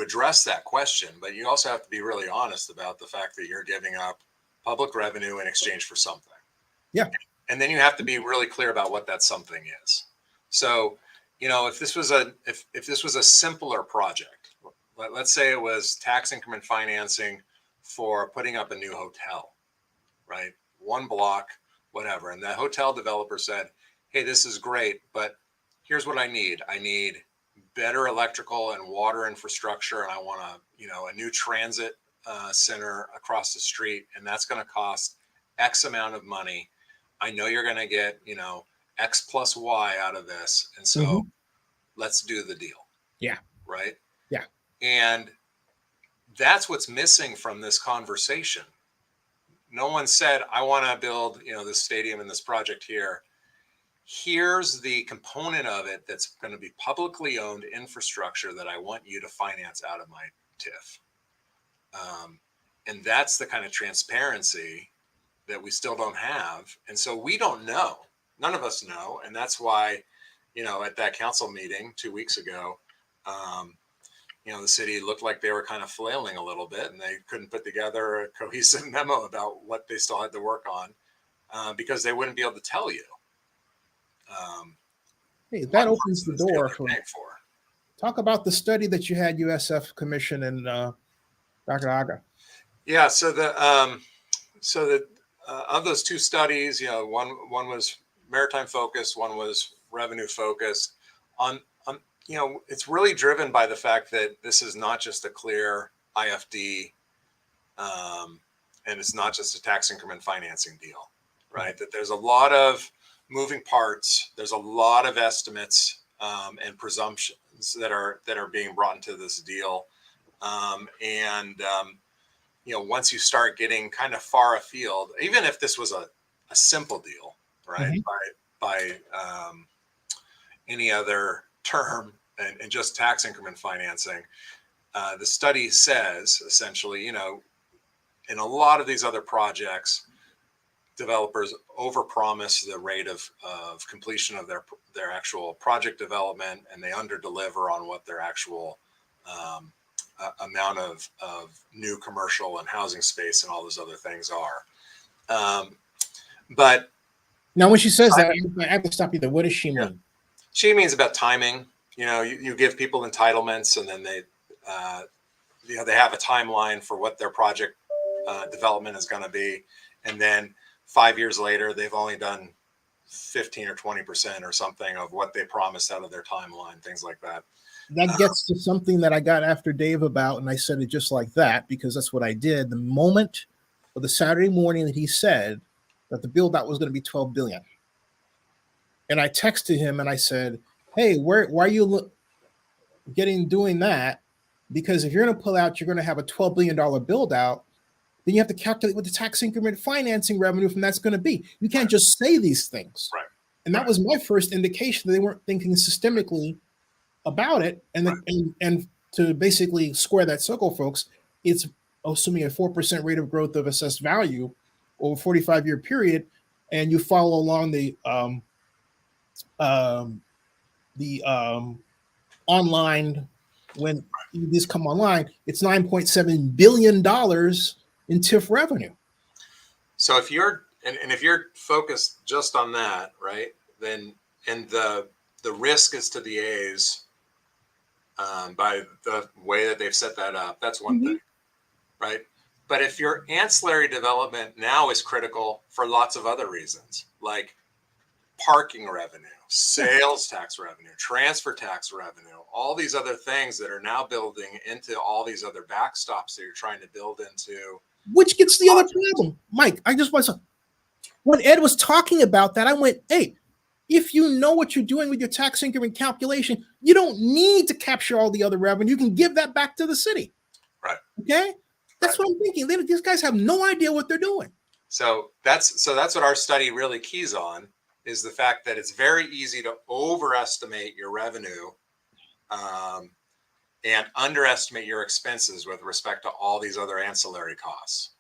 address that question, but you also have to be really honest about the fact that you're giving up public revenue in exchange for something. Yeah. And then you have to be really clear about what that something is. So, if this was a simpler project, let's say it was tax increment financing for putting up a new hotel, right? One block, whatever. And the hotel developer said, hey, this is great, but here's what I need. I need better electrical and water infrastructure. And I want a new transit center across the street. And that's going to cost X amount of money. I know you're going to get, X plus Y out of this. And so let's do the deal. Yeah. Right. Yeah. And that's what's missing from this conversation. No one said, I want to build, this stadium and this project here. Here's the component of it that's going to be publicly owned infrastructure that I want you to finance out of my TIF. And that's the kind of transparency that we still don't have. And so we don't know. None of us know. And that's why, at that council meeting 2 weeks ago, the city looked like they were kind of flailing a little bit and they couldn't put together a cohesive memo about what they still had to work on because they wouldn't be able to tell you. Hey, that opens the door for. Talk about the study that you had USF commission and Dr. Aga. Yeah, so of those two studies, one was maritime focused, one was revenue focused. It's really driven by the fact that this is not just a clear IFD, and it's not just a tax increment financing deal, right? That there's a lot of moving parts. There's a lot of estimates and presumptions that are being brought into this deal, once you start getting kind of far afield, even if this was a simple deal, right, by any other term and just tax increment financing, the study says essentially, in a lot of these other projects, developers overpromise the rate of completion of their actual project development, and they underdeliver on what their actual amount of new commercial and housing space and all those other things are. But Now, when she says that, I have to stop you there. What does she mean? She means about timing. You give people entitlements, and then they have a timeline for what their project development is going to be, and then 5 years later, they've only done 15 or 20% or something of what they promised out of their timeline, things like that. That gets to something that I got after Dave about, and I said it just like that because that's what I did. The moment of the Saturday morning that he said that the build out was going to be 12 billion, and I texted him and I said, "Hey, why are you doing that? Because if you're going to pull out, you're going to have a $12 billion build out. Then you have to calculate what the tax increment financing revenue from that's going to be. You can't just say these things." Right. And that was my first indication that they weren't thinking systemically about it. And and to basically square that circle, folks, it's assuming a 4% rate of growth of assessed value over a 45-year period, and you follow along the online when these come online, it's $9.7 billion in TIF revenue. So if you're focused just on that, right, then and the risk is to the A's by the way that they've set that up, that's one thing, right? But if your ancillary development now is critical for lots of other reasons, like parking revenue, sales tax revenue, transfer tax revenue, all these other things that are now building into all these other backstops that you're trying to build into. Which gets the other problem, Mike. I just want to, when Ed was talking about that, I went, hey, if you know what you're doing with your tax increment calculation, you don't need to capture all the other revenue. You can give that back to the city. Right. Okay. That's what I'm thinking. These guys have no idea what they're doing. So that's what our study really keys on, is the fact that it's very easy to overestimate your revenue and underestimate your expenses with respect to all these other ancillary costs.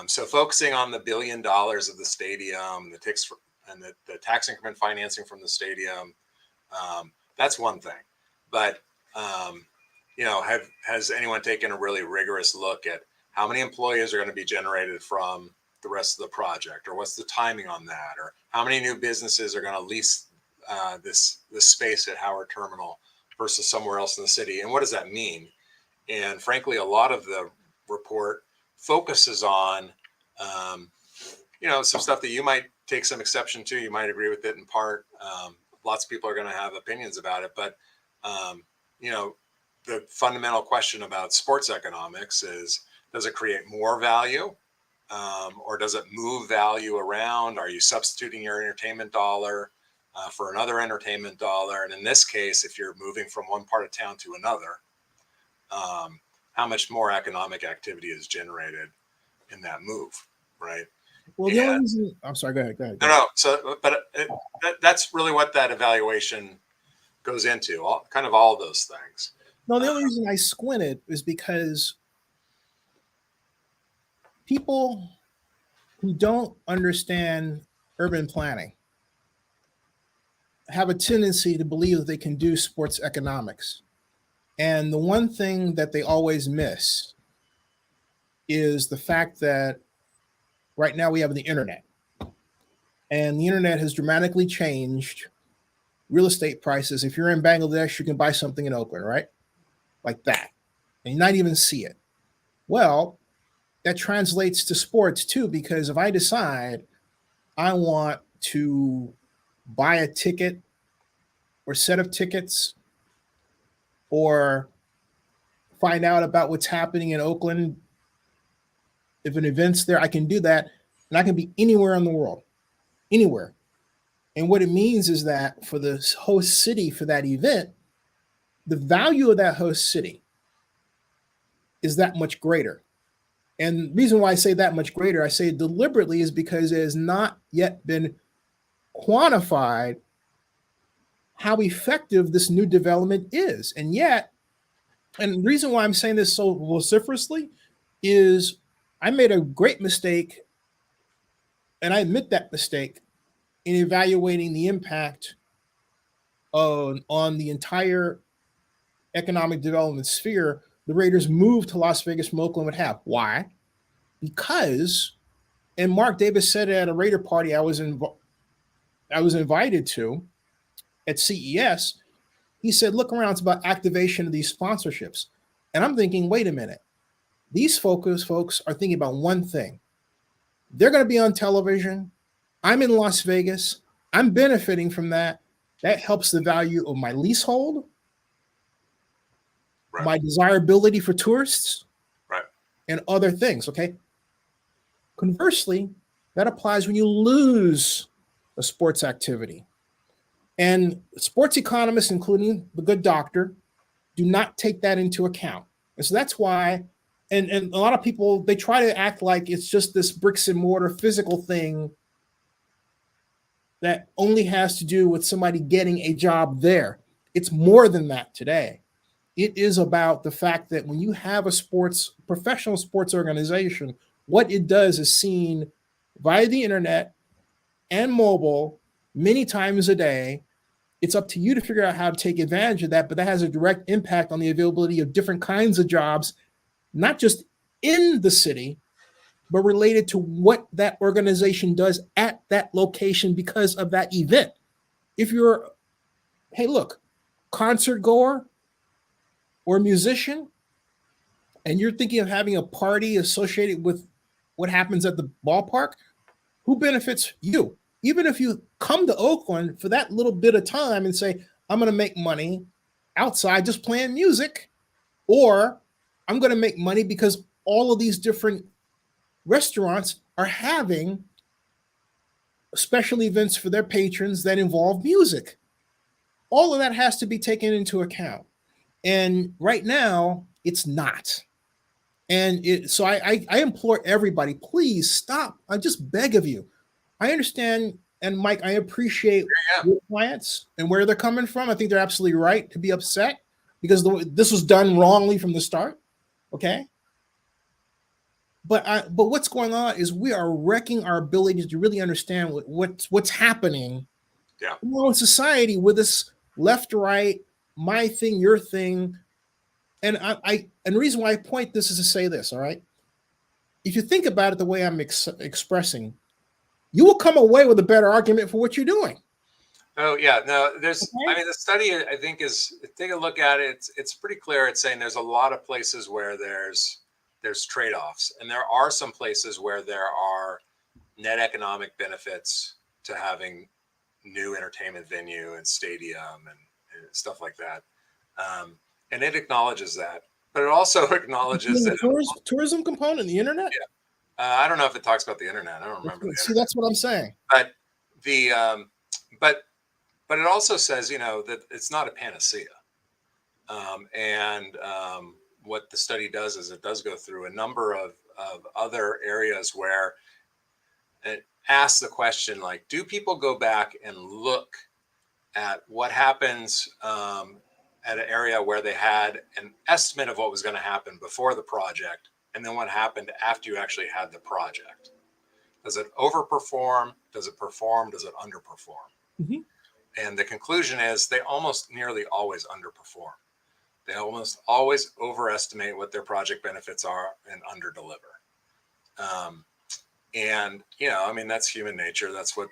So focusing on the $1 billion of the stadium, the tax increment financing from the stadium, that's one thing. But has anyone taken a really rigorous look at how many employees are going to be generated from the rest of the project, or what's the timing on that, or how many new businesses are going to lease this space at Howard Terminal versus somewhere else in the city, and what does that mean? And frankly, a lot of the report focuses on some stuff that you might take some exception to. You might agree with it in part. Lots of people are going to have opinions about it, but the fundamental question about sports economics is, does it create more value? Or does it move value around? Are you substituting your entertainment dollar for another entertainment dollar? And in this case, if you're moving from one part of town to another, how much more economic activity is generated in that move, right? Well, the only reason, I'm sorry, go ahead. No. So, but that's really what that evaluation goes into, all those things. No, the only reason I squinted is because people who don't understand urban planning have a tendency to believe that they can do sports economics. And the one thing that they always miss is the fact that right now we have the internet. And the internet has dramatically changed real estate prices. If you're in Bangladesh, you can buy something in Oakland, right? Like that. And you not even see it. Well, that translates to sports too, because if I decide I want to buy a ticket or set of tickets or find out about what's happening in Oakland, if an event's there, I can do that. And I can be anywhere in the world, anywhere. And what it means is that for the host city for that event, the value of that host city is that much greater. And the reason why I say that much greater, I say it deliberately, is because it has not yet been quantified how effective this new development is. And yet, and the reason why I'm saying this so vociferously is I made a great mistake, and I admit that mistake, in evaluating the impact on the entire economic development sphere the Raiders move to Las Vegas from Oakland would have. Why? Because And Mark Davis said at a Raider party I was invited to at CES, he said, look around, it's about activation of these sponsorships. And I'm thinking, wait a minute. These folks are thinking about one thing. They're going to be on television. I'm in Las Vegas. I'm benefiting from that. That helps the value of my leasehold, Right. my desirability for tourists, Right. and other things, okay? Conversely, that applies when you lose a sports activity. And sports economists, including the good doctor, do not take that into account. And so that's why, and a lot of people, they try to act like it's just this bricks and mortar physical thing that only has to do with somebody getting a job there. It's more than that today. It is about the fact that when you have a professional sports organization, what it does is seen via the internet and mobile many times a day. It's up to you to figure out how to take advantage of that, but that has a direct impact on the availability of different kinds of jobs, not just in the city, but related to what that organization does at that location because of that event. If you're, hey, look, concert goer or musician, and you're thinking of having a party associated with what happens at the ballpark, who benefits you? Even if you come to Oakland for that little bit of time and say, I'm going to make money outside just playing music, or I'm going to make money because all of these different restaurants are having special events for their patrons that involve music. All of that has to be taken into account. And right now, it's not. And so I implore everybody, please stop. I just beg of you. I understand, and Mike, I appreciate your clients and where they're coming from. I think they're absolutely right to be upset because this was done wrongly from the start. Okay. But what's going on is we are wrecking our ability to really understand what's happening in society with this left, right, my thing, your thing. And and the reason why I point this is to say this, all right? If you think about it the way I'm expressing, you will come away with a better argument for what you're doing. Oh yeah, no, I mean, the study, I think, is, take a look at it. It's pretty clear. It's saying there's a lot of places where there's trade-offs, and there are some places where there are net economic benefits to having new entertainment venue and stadium and stuff like that. And it acknowledges that, but it also acknowledges the tourism component, the internet. Yeah. I don't know if it talks about the internet. I don't remember. See, that's what I'm saying. But but it also says, that it's not a panacea. What the study does is it does go through a number of other areas where it asks the question, like, do people go back and look at what happens at an area where they had an estimate of what was going to happen before the project, and then what happened after you actually had the project? Does it overperform? Does it perform? Does it underperform? Mm-hmm. And the conclusion is they almost nearly always underperform. They almost always overestimate what their project benefits are and underdeliver. I mean, that's human nature. That's what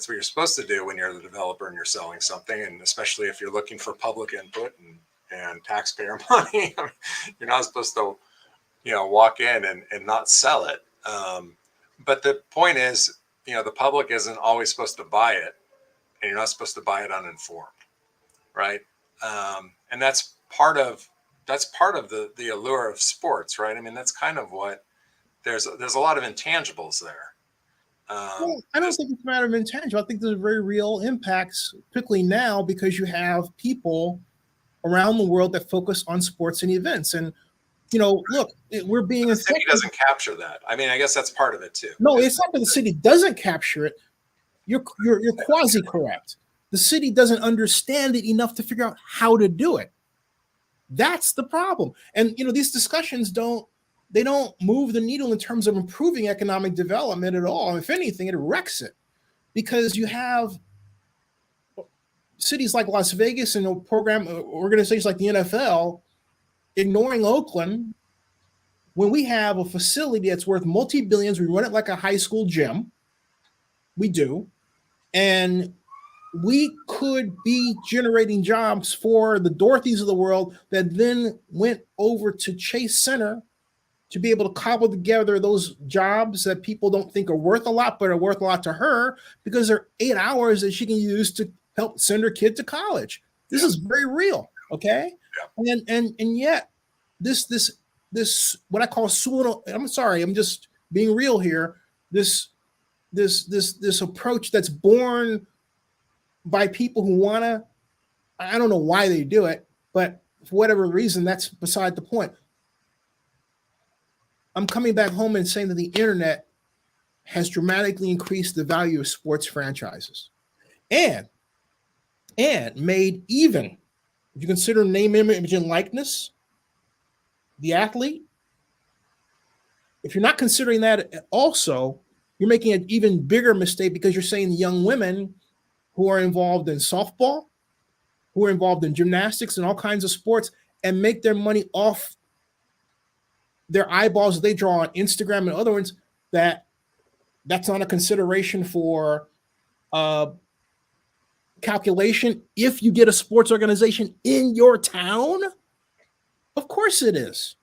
you're supposed to do when you're the developer and you're selling something, and especially if you're looking for public input and taxpayer money. You're not supposed to, walk in and not sell it. But the point is, the public isn't always supposed to buy it, and you're not supposed to buy it uninformed, right? And that's part of the allure of sports, right? I mean, that's kind of what there's a lot of intangibles there. Well, I don't think it's a matter of intangible. I think there's very real impacts, particularly now, because you have people around the world that focus on sports and events. And, look, we're being the city doesn't capture that. I mean, I guess that's part of it too. No, it's not that the city doesn't capture it. You're quasi correct. The city doesn't understand it enough to figure out how to do it. That's the problem. And these discussions don't move the needle in terms of improving economic development at all. If anything, it wrecks it, because you have cities like Las Vegas and organizations like the NFL ignoring Oakland when we have a facility that's worth multi-billions, we run it like a high school gym. We do. And we could be generating jobs for the Dorothys of the world that then went over to Chase Center to be able to cobble together those jobs that people don't think are worth a lot, but are worth a lot to her because they're 8 hours that she can use to help send her kid to college. This is very real, okay? And yet this what I call I'm sorry, I'm just being real here. This approach that's born by people who want to, I don't know why they do it, but for whatever reason, that's beside the point. I'm coming back home and saying that the internet has dramatically increased the value of sports franchises and made, even if you consider name, image, and likeness, the athlete, if you're not considering that also, you're making an even bigger mistake because you're saying the young women who are involved in softball, who are involved in gymnastics and all kinds of sports, and make their money off their eyeballs they draw on Instagram and other ones, that's not a consideration for calculation if you get a sports organization in your town? Of course it is.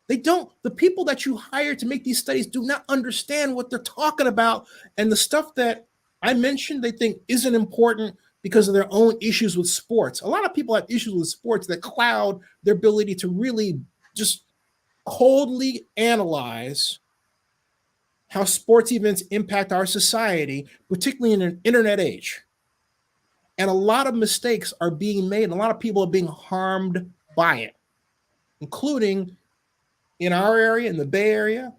The people that you hire to make these studies do not understand what they're talking about. And the stuff that I mentioned, they think isn't important because of their own issues with sports. A lot of people have issues with sports that cloud their ability to really just coldly analyze how sports events impact our society, particularly in an internet age. And a lot of mistakes are being made. And a lot of people are being harmed by it, including in our area, in the Bay Area,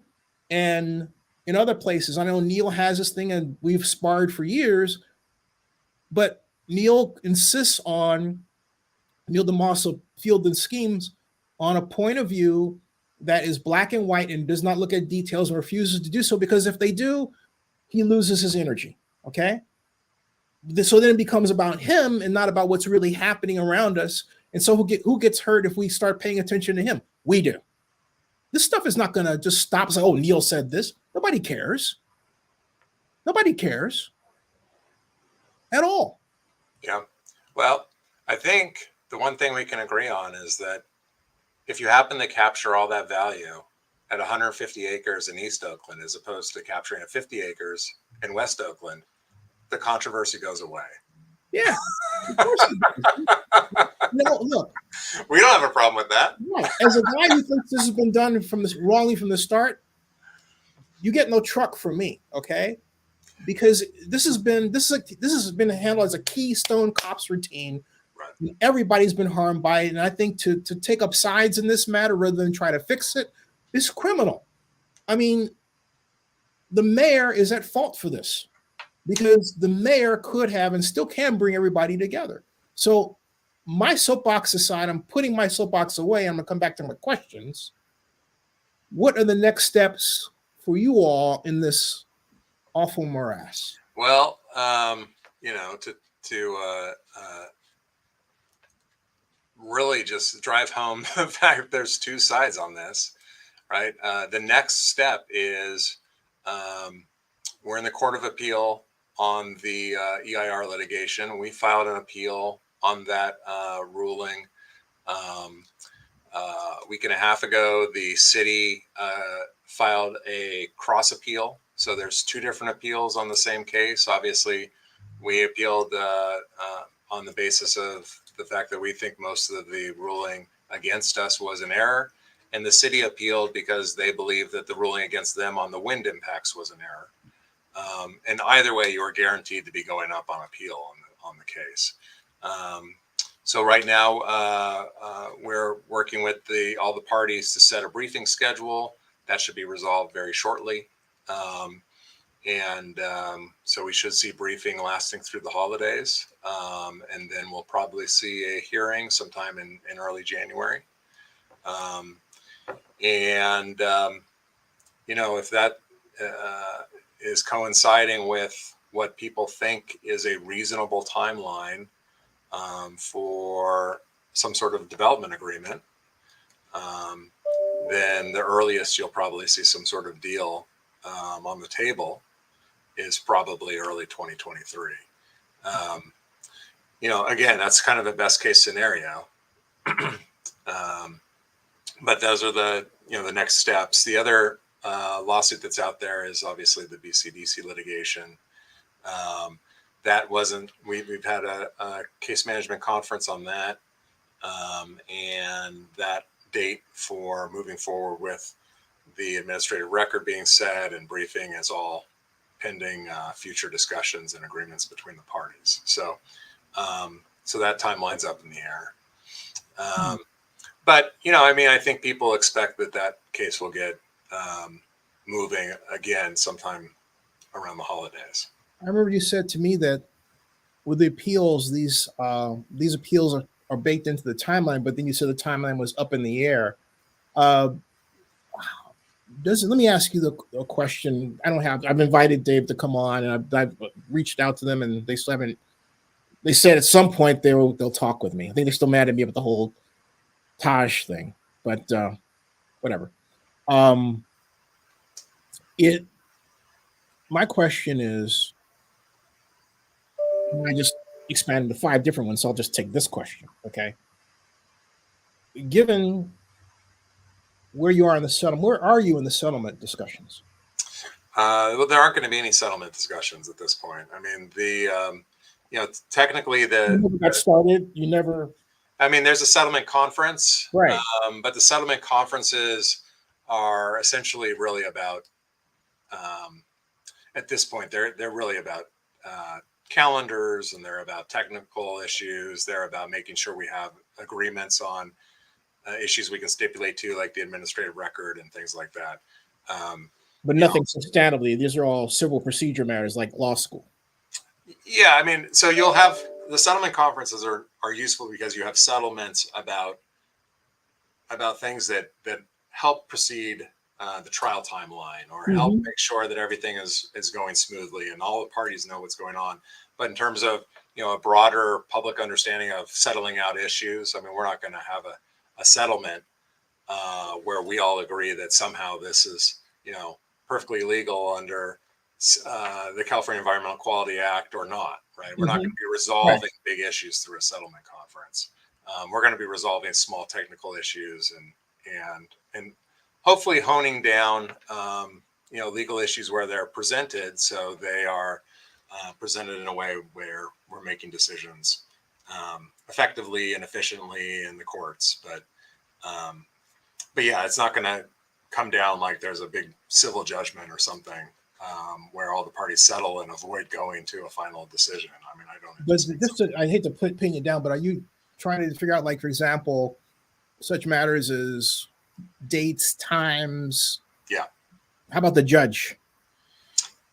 and in other places. I know Neil has this thing and we've sparred for years, but Neil insists on, Neil DeMoss of Field and Schemes, on a point of view that is black and white and does not look at details and refuses to do so, because if they do, he loses his energy, okay? So then it becomes about him and not about what's really happening around us. And so who gets hurt if we start paying attention to him? We do. This stuff is not going to just stop. It's like, oh, Neil said this. Nobody cares. Nobody cares at all. Yeah. Well, I think the one thing we can agree on is that if you happen to capture all that value at 150 acres in East Oakland, as opposed to capturing at 50 acres in West Oakland, the controversy goes away. Yeah. Of course it does. No, look. We don't have a problem with that. Right. As a guy who thinks this has been done wrongly from the start, you get no truck from me, okay? Because this has been handled as a Keystone Cops routine. Right. And everybody's been harmed by it. And I think to take up sides in this matter rather than try to fix it is criminal. I mean, the mayor is at fault for this because the mayor could have and still can bring everybody together. So my soapbox aside, I'm putting my soapbox away. I'm going to come back to my questions. What are the next steps for you all in this awful morass? Well, really just drive home the fact there's two sides on this, right? The next step is we're in the Court of Appeal on the EIR litigation. We filed an appeal on that ruling. A week and a half ago, the city filed a cross appeal. So there's two different appeals on the same case. Obviously, we appealed on the basis of the fact that we think most of the ruling against us was an error. And the city appealed because they believe that the ruling against them on the wind impacts was an error. And either way, you're guaranteed to be going up on appeal on the case. So right now, we're working with all the parties to set a briefing schedule. That should be resolved very shortly. So we should see briefing lasting through the holidays. And then we'll probably see a hearing sometime in early January. If that is coinciding with what people think is a reasonable timeline for some sort of development agreement, then the earliest you'll probably see some sort of deal on the table is probably early 2023. Again, that's kind of a best case scenario. But those are the next steps. The other lawsuit that's out there is obviously the BCDC litigation. That wasn't, we've had a case management conference on that. And that date for moving forward with the administrative record being set and briefing is all pending future discussions and agreements between the parties. So that timeline's up in the air. But, I think people expect that case will get moving again sometime around the holidays. I remember you said to me that with the appeals, these appeals are baked into the timeline, but then you said the timeline was up in the air. Let me ask you a question. I've invited Dave to come on, and I've reached out to them, and they still haven't. They said at some point they'll talk with me. I think they're still mad at me about the whole Taj thing, but whatever. My question is, I just expanded to 5 different ones, so I'll just take this question. Okay. Given where you are in the settlement, where are you in the settlement discussions? Well, there aren't going to be any settlement discussions at this point. I mean, technically you never got started. You never. I mean, there's a settlement conference, right? But the settlement conferences are essentially really about, at this point, they're really about calendars, and they're about technical issues. They're about making sure we have agreements on issues we can stipulate to, like the administrative record and things like that. But nothing substantively. These are all civil procedure matters like law school. Yeah, I mean, so you'll have the settlement conferences are useful because you have settlements about things that help proceed the trial timeline, or help make sure that everything is going smoothly and all the parties know what's going on. But in terms of a broader public understanding of settling out issues, I mean, we're not going to have a settlement where we all agree that somehow this is perfectly legal under the California Environmental Quality Act or not, right? We're not going to be resolving big issues through a settlement conference. We're going to be resolving small technical issues and hopefully honing down legal issues where they're presented, so they are presented in a way where we're making decisions effectively and efficiently in the courts. But yeah, it's not going to come down like there's a big civil judgment or something where all the parties settle and avoid going to a final decision. I mean, I don't. I hate to pin you down, but are you trying to figure out, like, for example, such matters as dates, times? Yeah. How about the judge?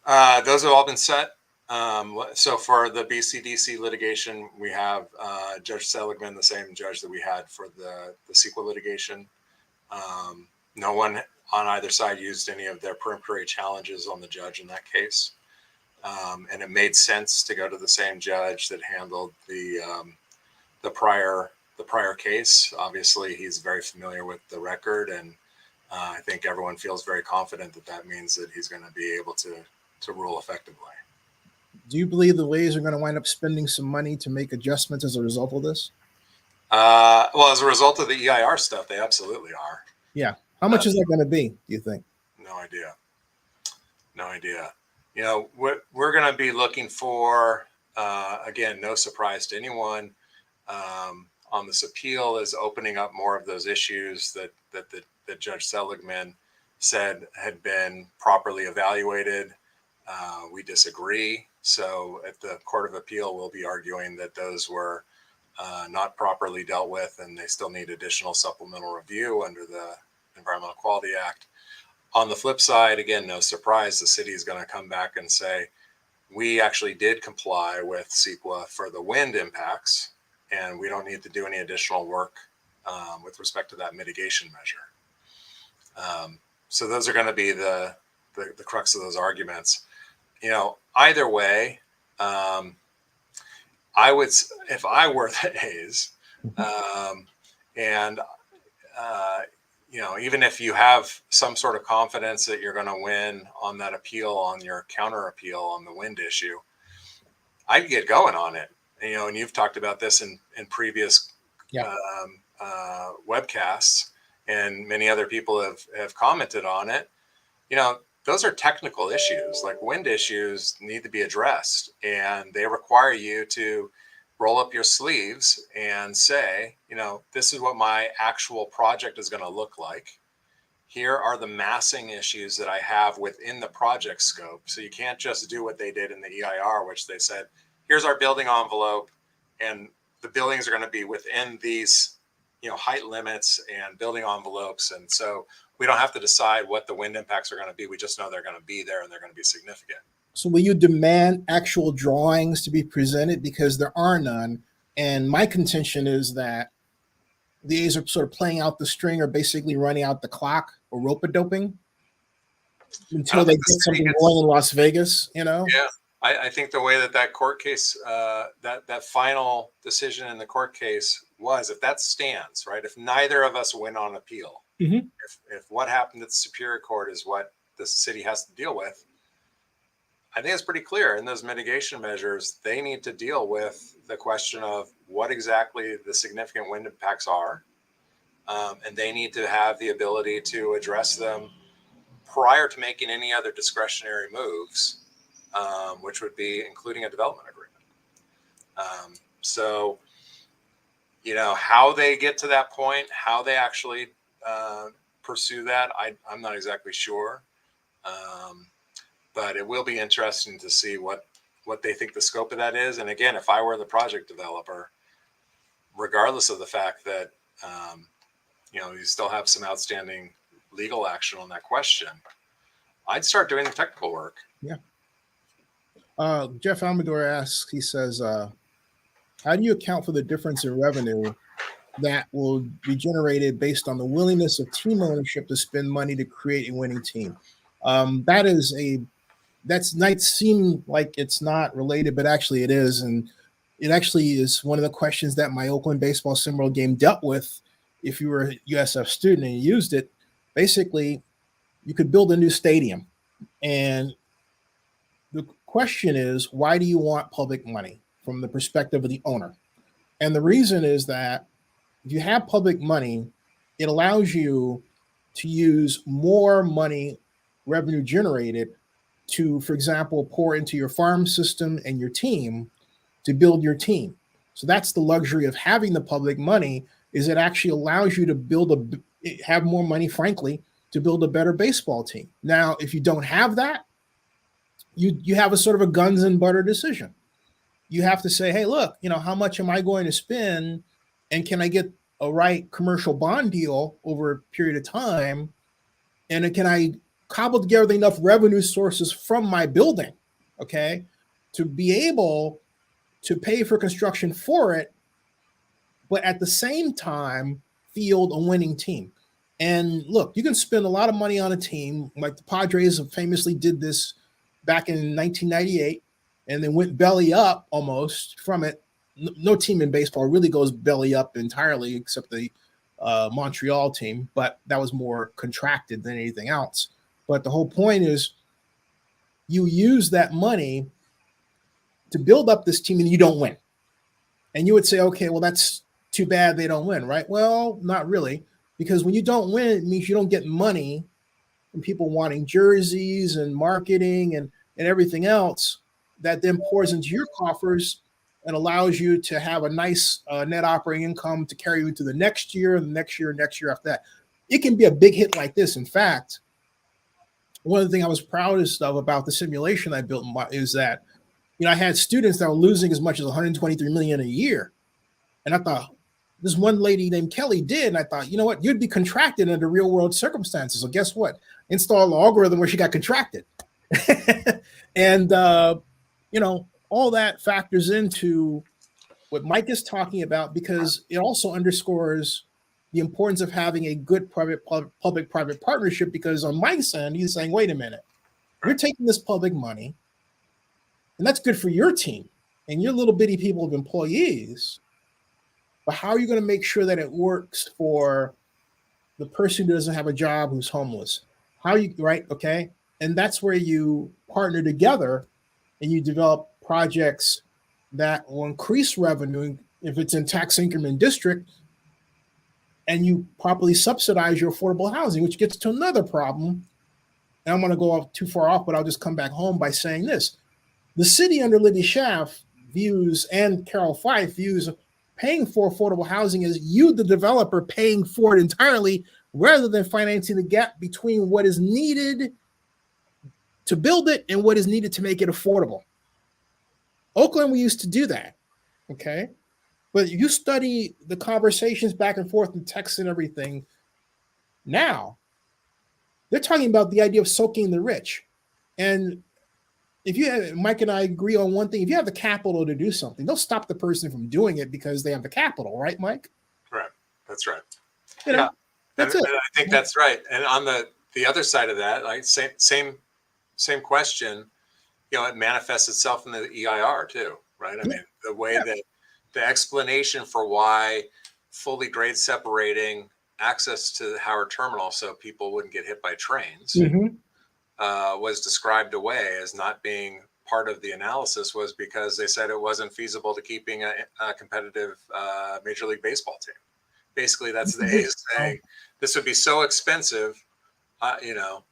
Those have all been set. So for the BCDC litigation, we have Judge Seligman, the same judge that we had for the CEQA litigation. No one on either side used any of their peremptory challenges on the judge in that case. And it made sense to go to the same judge that handled the prior case. Obviously, he's very familiar with the record, and I think everyone feels very confident that means that he's going to be able to rule effectively. Do you believe the Ways are going to wind up spending some money to make adjustments as a result of this? Well, as a result of the EIR stuff, they absolutely are. Yeah. How much is that going to be, do you think? No idea. We're going to be looking for, again, no surprise to anyone, on this appeal, is opening up more of those issues that Judge Seligman said had been properly evaluated. We disagree. So at the Court of Appeal, we'll be arguing that those were not properly dealt with, and they still need additional supplemental review under the Environmental Quality Act. On the flip side, again, no surprise, the city is going to come back and say, we actually did comply with CEQA for the wind impacts, and we don't need to do any additional work with respect to that mitigation measure. So those are going to be the crux of those arguments. Either way, I would, if I were the A's, and even if you have some sort of confidence that you're going to win on that appeal, on your counter appeal on the wind issue, I'd get going on it. And you've talked about this in previous webcasts, and many other people have commented on it. Those are technical issues. Like wind issues need to be addressed, and they require you to roll up your sleeves and say, this is what my actual project is going to look like. Here are the massing issues that I have within the project scope. So you can't just do what they did in the EIR, which they said, here's our building envelope, and the buildings are going to be within these, height limits and building envelopes. And so we don't have to decide what the wind impacts are going to be. We just know they're going to be there and they're going to be significant. So will you demand actual drawings to be presented, because there are none? And my contention is that the A's are sort of playing out the string, or basically running out the clock, or rope-a-doping until they get something going in Las Vegas, Yeah. I think the way that court case, that final decision in the court case was, if that stands, right, if neither of us win on appeal, if what happened at the Superior Court is what the city has to deal with, I think it's pretty clear in those mitigation measures, they need to deal with the question of what exactly the significant wind impacts are. And they need to have the ability to address them prior to making any other discretionary moves, which would be including a development agreement. So, how they get to that point, how they actually pursue that, I'm not exactly sure. But it will be interesting to see what they think the scope of that is. And again, if I were the project developer, regardless of the fact that, you still have some outstanding legal action on that question, I'd start doing the technical work. Yeah. Jeff Amador asks, he says, how do you account for the difference in revenue that will be generated based on the willingness of team ownership to spend money to create a winning team? That might seem like it's not related, but actually it is. And it actually is one of the questions that my Oakland baseball sim world game dealt with. If you were a USF student and you used it, basically you could build a new stadium. And the question is, why do you want public money from the perspective of the owner? And the reason is that if you have public money, it allows you to use more money, revenue generated, to, for example, pour into your farm system and your team to build your team. So that's the luxury of having the public money, is it actually allows you to have more money, frankly, to build a better baseball team. Now, if you don't have that, you have a sort of a guns and butter decision. You have to say, hey, look, how much am I going to spend, and can I get a right commercial bond deal over a period of time? And can I cobble together enough revenue sources from my building, okay, to be able to pay for construction for it, but at the same time field a winning team? And look, you can spend a lot of money on a team, like the Padres famously did this back in 1998, and then went belly up almost from it. No team in baseball really goes belly up entirely, except the Montreal team, but that was more contracted than anything else. But the whole point is, you use that money to build up this team and you don't win. And you would say, okay, well, that's too bad they don't win, right? Well, not really, because when you don't win, it means you don't get money from people wanting jerseys and marketing and everything else that then pours into your coffers and allows you to have a nice net operating income to carry you into the next year and the next year and next year after that. It can be a big hit like this. In fact, one of the things I was proudest of about the simulation I built is that, I had students that were losing as much as 123 million a year. And I thought, this one lady named Kelly did. And I thought, you know what, you'd be contracted under real world circumstances. So guess what? Install the algorithm where she got contracted. And, all that factors into what Mike is talking about, because it also underscores the importance of having a good public-private partnership, because on Mike's end, he's saying, wait a minute, you're taking this public money, and that's good for your team and your little bitty people of employees, but how are you going to make sure that it works for the person who doesn't have a job who's homeless. How you right? Okay, and that's where you partner together and you develop projects that will increase revenue if it's in tax increment district, and you properly subsidize your affordable housing, which gets to another problem. And I'm going to go off too far off, but I'll just come back home by saying this: the city under Libby Schaaf views and Carol Fife views paying for affordable housing as you, the developer, paying for it entirely, rather than financing the gap between what is needed to build it and what is needed to make it affordable. Oakland, we used to do that. Okay. But you study the conversations back and forth and text and everything. Now, they're talking about the idea of soaking the rich. And if you have, Mike and I agree on one thing, if you have the capital to do something, they'll stop the person from doing it because they have the capital, right, Mike? Correct. That's right. You know, that's it. And I think that's right. And on the other side of that, like same question, you know, it manifests itself in the EIR too, right? I mean, the way that the explanation for why fully grade separating access to the Howard Terminal so people wouldn't get hit by trains was described away as not being part of the analysis was because they said it wasn't feasible to keeping a competitive Major League Baseball team. Basically, that's the A's saying this would be so expensive, you know.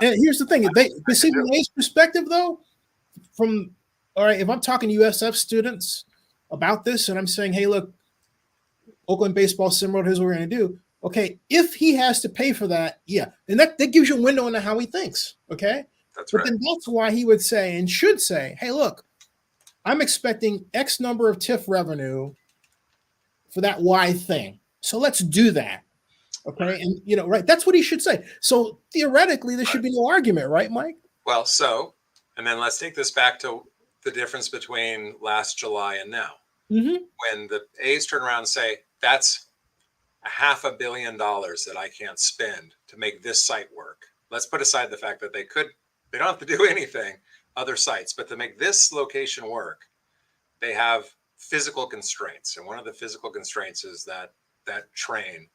And here's the thing: they see from the A's perspective, though. From all right, if I'm talking to USF students about this, and I'm saying, "Hey, look, Oakland baseball similar. Here's what we're going to do." Okay, if he has to pay for that, yeah, and that gives you a window into how he thinks. Okay, that's but right. then that's why he would say and should say, "Hey, look, I'm expecting X number of TIF revenue for that Y thing, so let's do that." Okay, Right. and you know, right? That's what he should say. So theoretically, there should be no argument, right, Mike? Well, so, and then let's take this back to the difference between last July and now. When the A's turn around and say, that's $500 million that I can't spend to make this site work. Let's put aside the fact that they don't have to do anything, other sites, but to make this location work, they have physical constraints. And one of the physical constraints is that train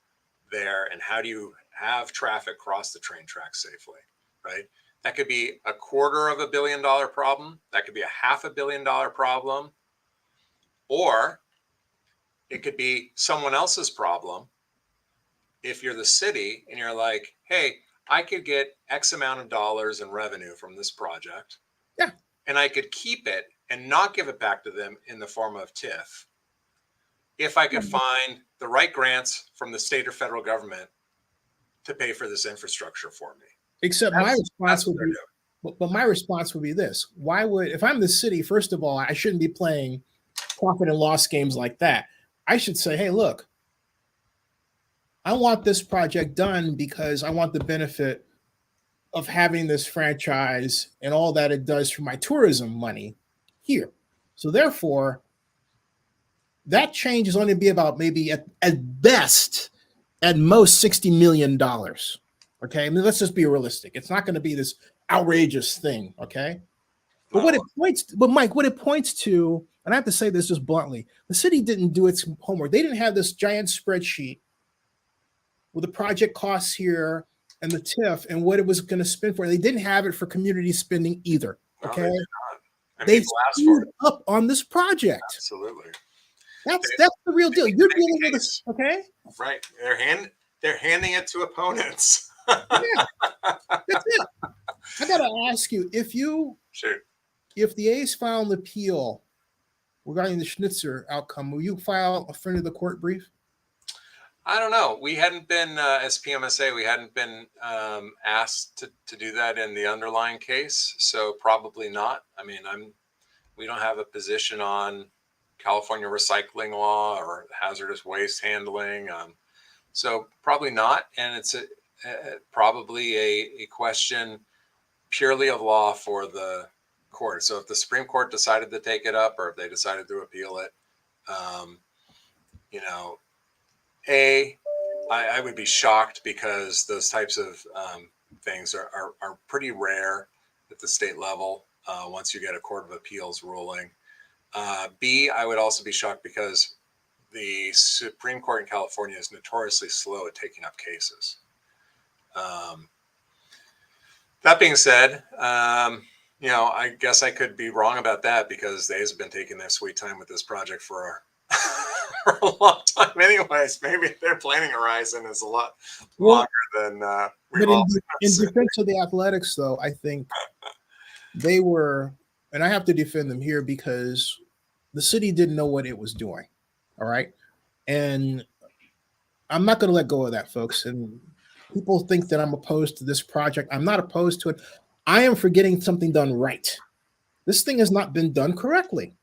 there, and how do you have traffic cross the train tracks safely, right? That could be $250 million problem. That could be $500 million problem. Or it could be someone else's problem. If you're the city and you're like, hey, I could get X amount of dollars in revenue from this project. Yeah. And I could keep it and not give it back to them in the form of TIF. If I could find the right grants from the state or federal government to pay for this infrastructure for me. Except my response would be, but my response would be this: why would, if I'm the city, first of all, I shouldn't be playing profit and loss games like that. I should say, hey, look, I want this project done because I want the benefit of having this franchise and all that it does for my tourism money here. So therefore, that change is only be about maybe at best, at most $60 million. Okay, I mean, let's just be realistic. It's not going to be this outrageous thing. Okay, but what it points, but Mike, what it points to, and I have to say this just bluntly, the city didn't do its homework. They didn't have this giant spreadsheet with the project costs here and the TIF and what it was going to spend for. They didn't have it for community spending either. Okay, they screwed up on this project. Absolutely. That's the real deal. You're dealing with this, okay? Right. They're handing it to opponents. Yeah, that's it. I gotta ask you, if the A's file an appeal regarding the Schnitzer outcome, will you file a friend of the court brief? I don't know. We hadn't been, as PMSA, we hadn't been asked to do that in the underlying case, so probably not. I mean, we don't have a position on California recycling law or hazardous waste handling, so probably not. And it's probably a question purely of law for the court. So if the Supreme Court decided to take it up, or if they decided to appeal it, you know, I would be shocked because those types of things are pretty rare at the state level once you get a Court of Appeals ruling. B, I would also be shocked because the Supreme Court in California is notoriously slow at taking up cases. That being said, I guess I could be wrong about that because they have been taking their sweet time with this project for for a long time. Anyways, maybe their planning horizon is a lot longer than we've all in defense of the Athletics, though, I think they were, and I have to defend them here because the city didn't know what it was doing. All right. And I'm not going to let go of that, folks. And people think that I'm opposed to this project. I'm not opposed to it. I am for getting something done right. This thing has not been done correctly.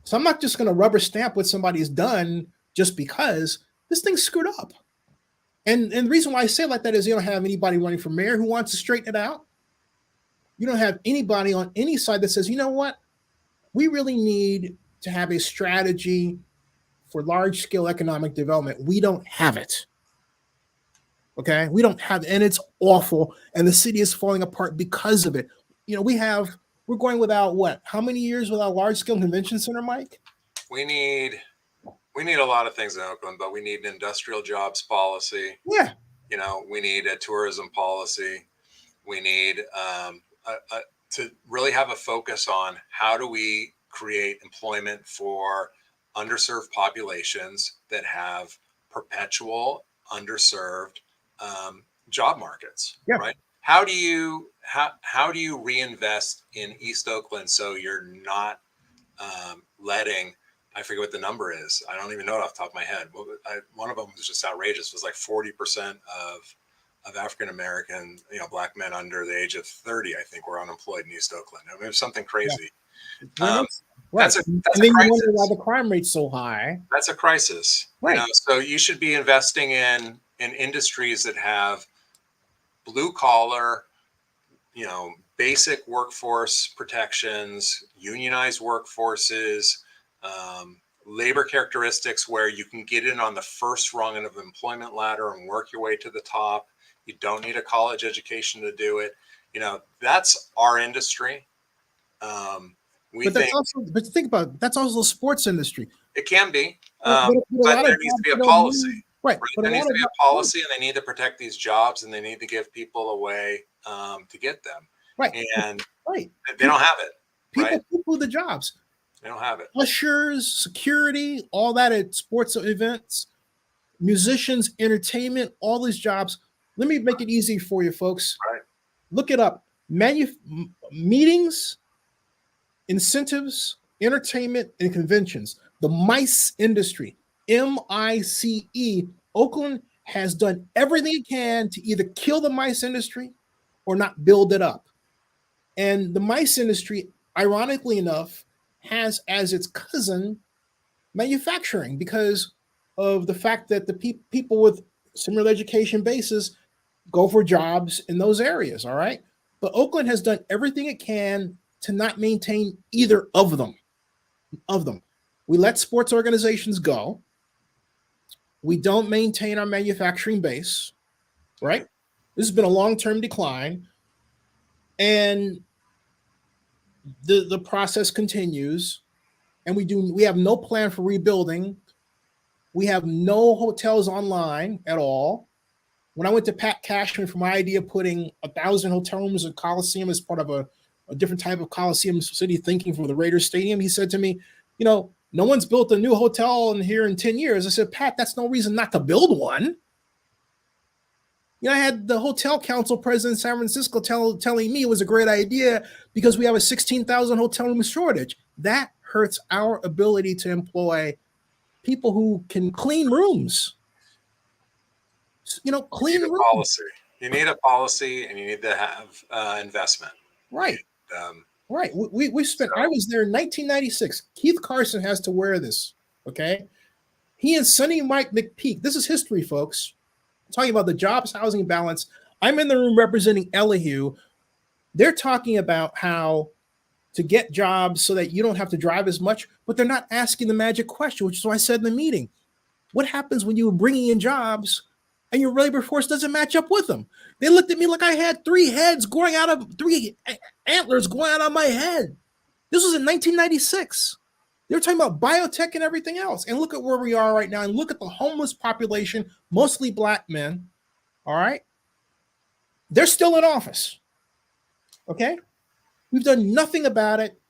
So I'm not just going to rubber stamp what somebody's done just because this thing's screwed up. And the reason why I say it like that is you don't have anybody running for mayor who wants to straighten it out. You don't have anybody on any side that says, you know what? We really need to have a strategy for large-scale economic development. We don't have it. Okay? We don't have it, and it's awful, and the city is falling apart because of it. You know, we're going without what? How many years without large-scale convention center, Mike? We need a lot of things in Oakland, but we need an industrial jobs policy. Yeah. You know, we need a tourism policy. We need to really have a focus on how do we create employment for underserved populations that have perpetual underserved job markets, yeah. right? How do you reinvest in East Oakland so you're not letting, I forget what the number is. I don't even know it off the top of my head. One of them was just outrageous. It was like 40% of African American, black men under the age of 30, I think, were unemployed in East Oakland. I mean, it was something crazy. Yeah. Right. That's a crisis. You wonder why the crime rate's so high. That's a crisis. Right. So you should be investing in industries that have blue collar, basic workforce protections, unionized workforces, labor characteristics where you can get in on the first rung of the employment ladder and work your way to the top. You don't need a college education to do it. That's our industry. But think about it, that's also the sports industry. It can be, but there needs to be a policy. Right. There needs to be a policy, and they need to protect these jobs, and they need to give people a way to get them. Right. And they don't have it. People the jobs. They don't have it. Ushers, security, all that at sports events, musicians, entertainment, all these jobs. Let me make it easy for you, folks. Right. Look it up. Meetings, incentives, entertainment, and conventions. The MICE industry, MICE. Oakland has done everything it can to either kill the MICE industry or not build it up. And the MICE industry, ironically enough, has as its cousin manufacturing because of the fact that the people with similar education bases go for jobs in those areas, all right? But Oakland has done everything it can to not maintain either of them. We let sports organizations go. We don't maintain our manufacturing base, right? This has been a long-term decline. And the process continues. And we have no plan for rebuilding. We have no hotels online at all. When I went to Pat Cashman for my idea of putting 1,000 hotel rooms at Coliseum as part of a different type of Coliseum city thinking for the Raiders Stadium, he said to me, no one's built a new hotel in here in 10 years. I said, Pat, that's no reason not to build one. I had the hotel council president in San Francisco telling me it was a great idea because we have a 16,000 hotel room shortage. That hurts our ability to employ people who can clean rooms. Clean rooms. Policy. You need a policy, and you need to have investment. Right. Right. We spent. I was there in 1996. Keith Carson has to wear this. Okay. He and Sonny Mike McPeak. This is history, folks. I'm talking about the jobs housing balance. I'm in the room representing Elihu. They're talking about how to get jobs so that you don't have to drive as much, but they're not asking the magic question, which is what I said in the meeting. What happens when you were bringing in jobs and your labor force doesn't match up with them? They looked at me like I had three antlers going out of my head. This was in 1996. They were talking about biotech and everything else. And look at where we are right now. And look at the homeless population, mostly black men. All right. They're still in office. Okay. We've done nothing about it.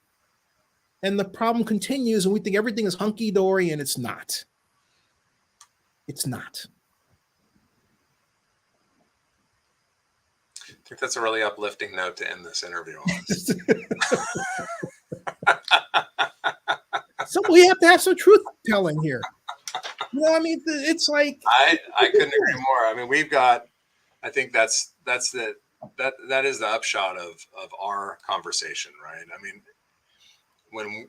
And the problem continues. And we think everything is hunky dory, and it's not. It's not. I think that's a really uplifting note to end this interview on. So we have to have some truth telling here. You know, I mean, it's like I couldn't agree more. I mean, we've got. I think that is the upshot of our conversation, right? I mean, when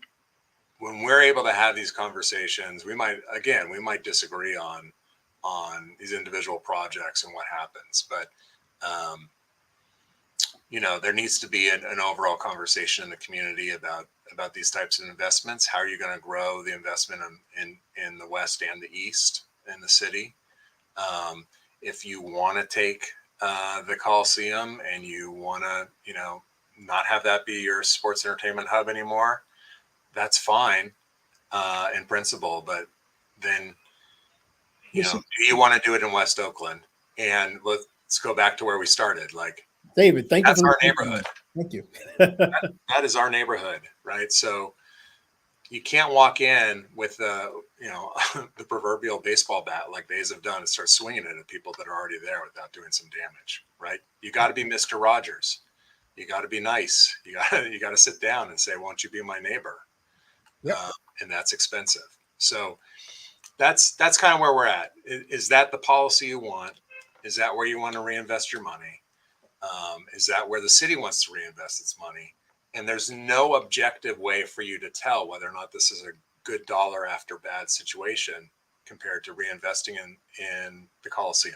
we're able to have these conversations, we might disagree on these individual projects and what happens, but you know, there needs to be an overall conversation in the community about these types of investments. How are you going to grow the investment in the West and the East in the city? If you want to take the Coliseum and you want to, you know, not have that be your sports entertainment hub anymore, that's fine in principle. But then, you know, do you want to do it in West Oakland? And let's go back to where we started. Like, David, thank you. That's our neighborhood. Thank you. that is our neighborhood, right? So you can't walk in with you know, the proverbial baseball bat like the A's have done and start swinging it at people that are already there without doing some damage, right? You got to be Mr. Rogers. You got to be nice. You got to sit down and say, "Won't you be my neighbor?" Yep. And that's expensive. So that's kind of where we're at. Is that the policy you want? Is that where you want to reinvest your money? Is that where the city wants to reinvest its money? And there's no objective way for you to tell whether or not this is a good dollar after bad situation compared to reinvesting in the Coliseum,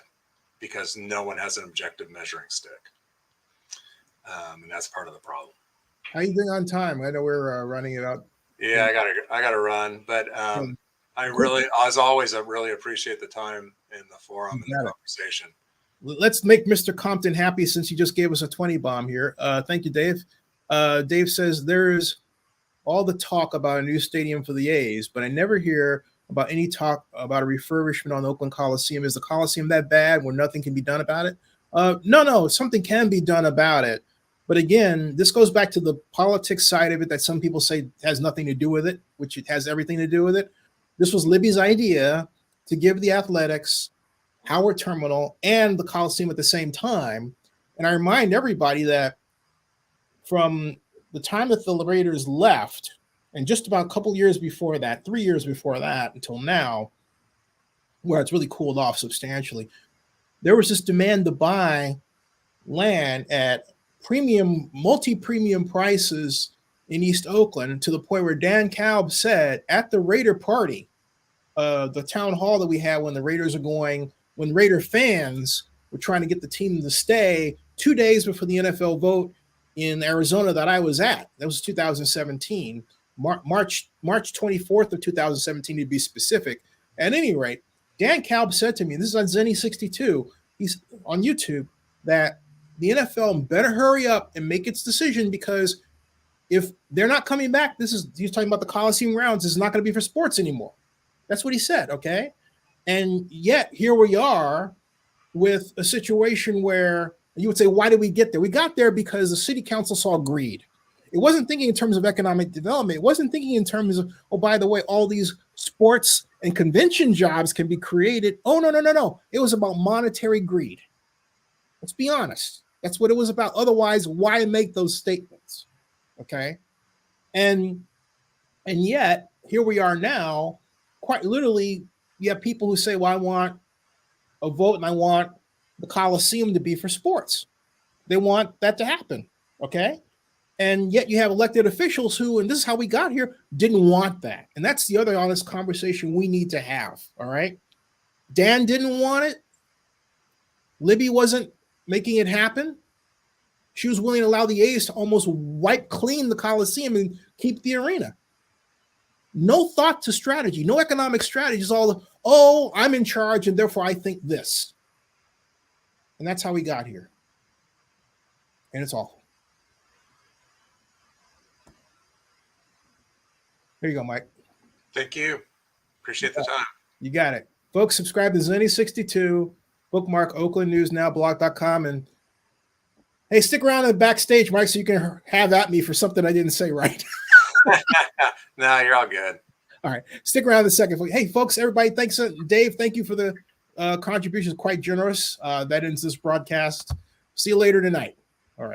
because no one has an objective measuring stick. And that's part of the problem. How are you doing on time? I know we're running it out. Yeah, I gotta run, but I really, as always, I really appreciate the time and the forum and the conversation. Let's make Mr. Compton happy since he just gave us a 20 bomb here. Thank you, Dave. Dave says there's all the talk about a new stadium for the A's, but I never hear about any talk about a refurbishment on the Oakland Coliseum. Is the Coliseum that bad where nothing can be done about it? No, something can be done about it. But again, this goes back to the politics side of it that some people say has nothing to do with it, which it has everything to do with it. This was Libby's idea to give the Athletics Howard Terminal and the Coliseum at the same time. And I remind everybody that from the time that the Raiders left, and just about a couple years before that, 3 years before that, until now, where it's really cooled off substantially, there was this demand to buy land at multi-premium prices in East Oakland, to the point where Dan Kalb said at the Raider party, the town hall that we had when the Raiders are going, when Raider fans were trying to get the team to stay 2 days before the NFL vote in Arizona that I was at. That was 2017, March 24th of 2017 to be specific. At any rate, Dan Kalb said to me, this is on Zenny62, he's on YouTube, that the NFL better hurry up and make its decision, because if they're not coming back, he's talking about the Coliseum grounds, is not going to be for sports anymore. That's what he said, okay? And yet here we are with a situation where you would say, why did we get there? We got there because the city council saw greed. It wasn't thinking in terms of economic development. It wasn't thinking in terms of, oh, by the way, all these sports and convention jobs can be created. Oh, no. It was about monetary greed. Let's be honest. That's what it was about. Otherwise, why make those statements? Okay. And yet here we are now, quite literally, you have people who say, well, I want a vote and I want the Coliseum to be for sports. They want that to happen. Okay. And yet you have elected officials who, and this is how we got here, didn't want that. And that's the other honest conversation we need to have. All right. Dan didn't want it. Libby wasn't making it happen. She was willing to allow the A's to almost wipe clean the Coliseum and keep the arena. No thought to strategy, no economic strategy. It's all, I'm in charge and therefore I think this. And that's how we got here. And it's awful. There you go, Mike. Thank you. Appreciate the time. You got it. Folks, subscribe to Zenny62, bookmark oaklandnewsnowblog.com, and hey, stick around in the backstage, Mike, so you can have at me for something I didn't say right. No, you're all good. All right. Stick around a second. Hey, folks, everybody, thanks. Dave, thank you for the contributions. Quite generous. That ends this broadcast. See you later tonight.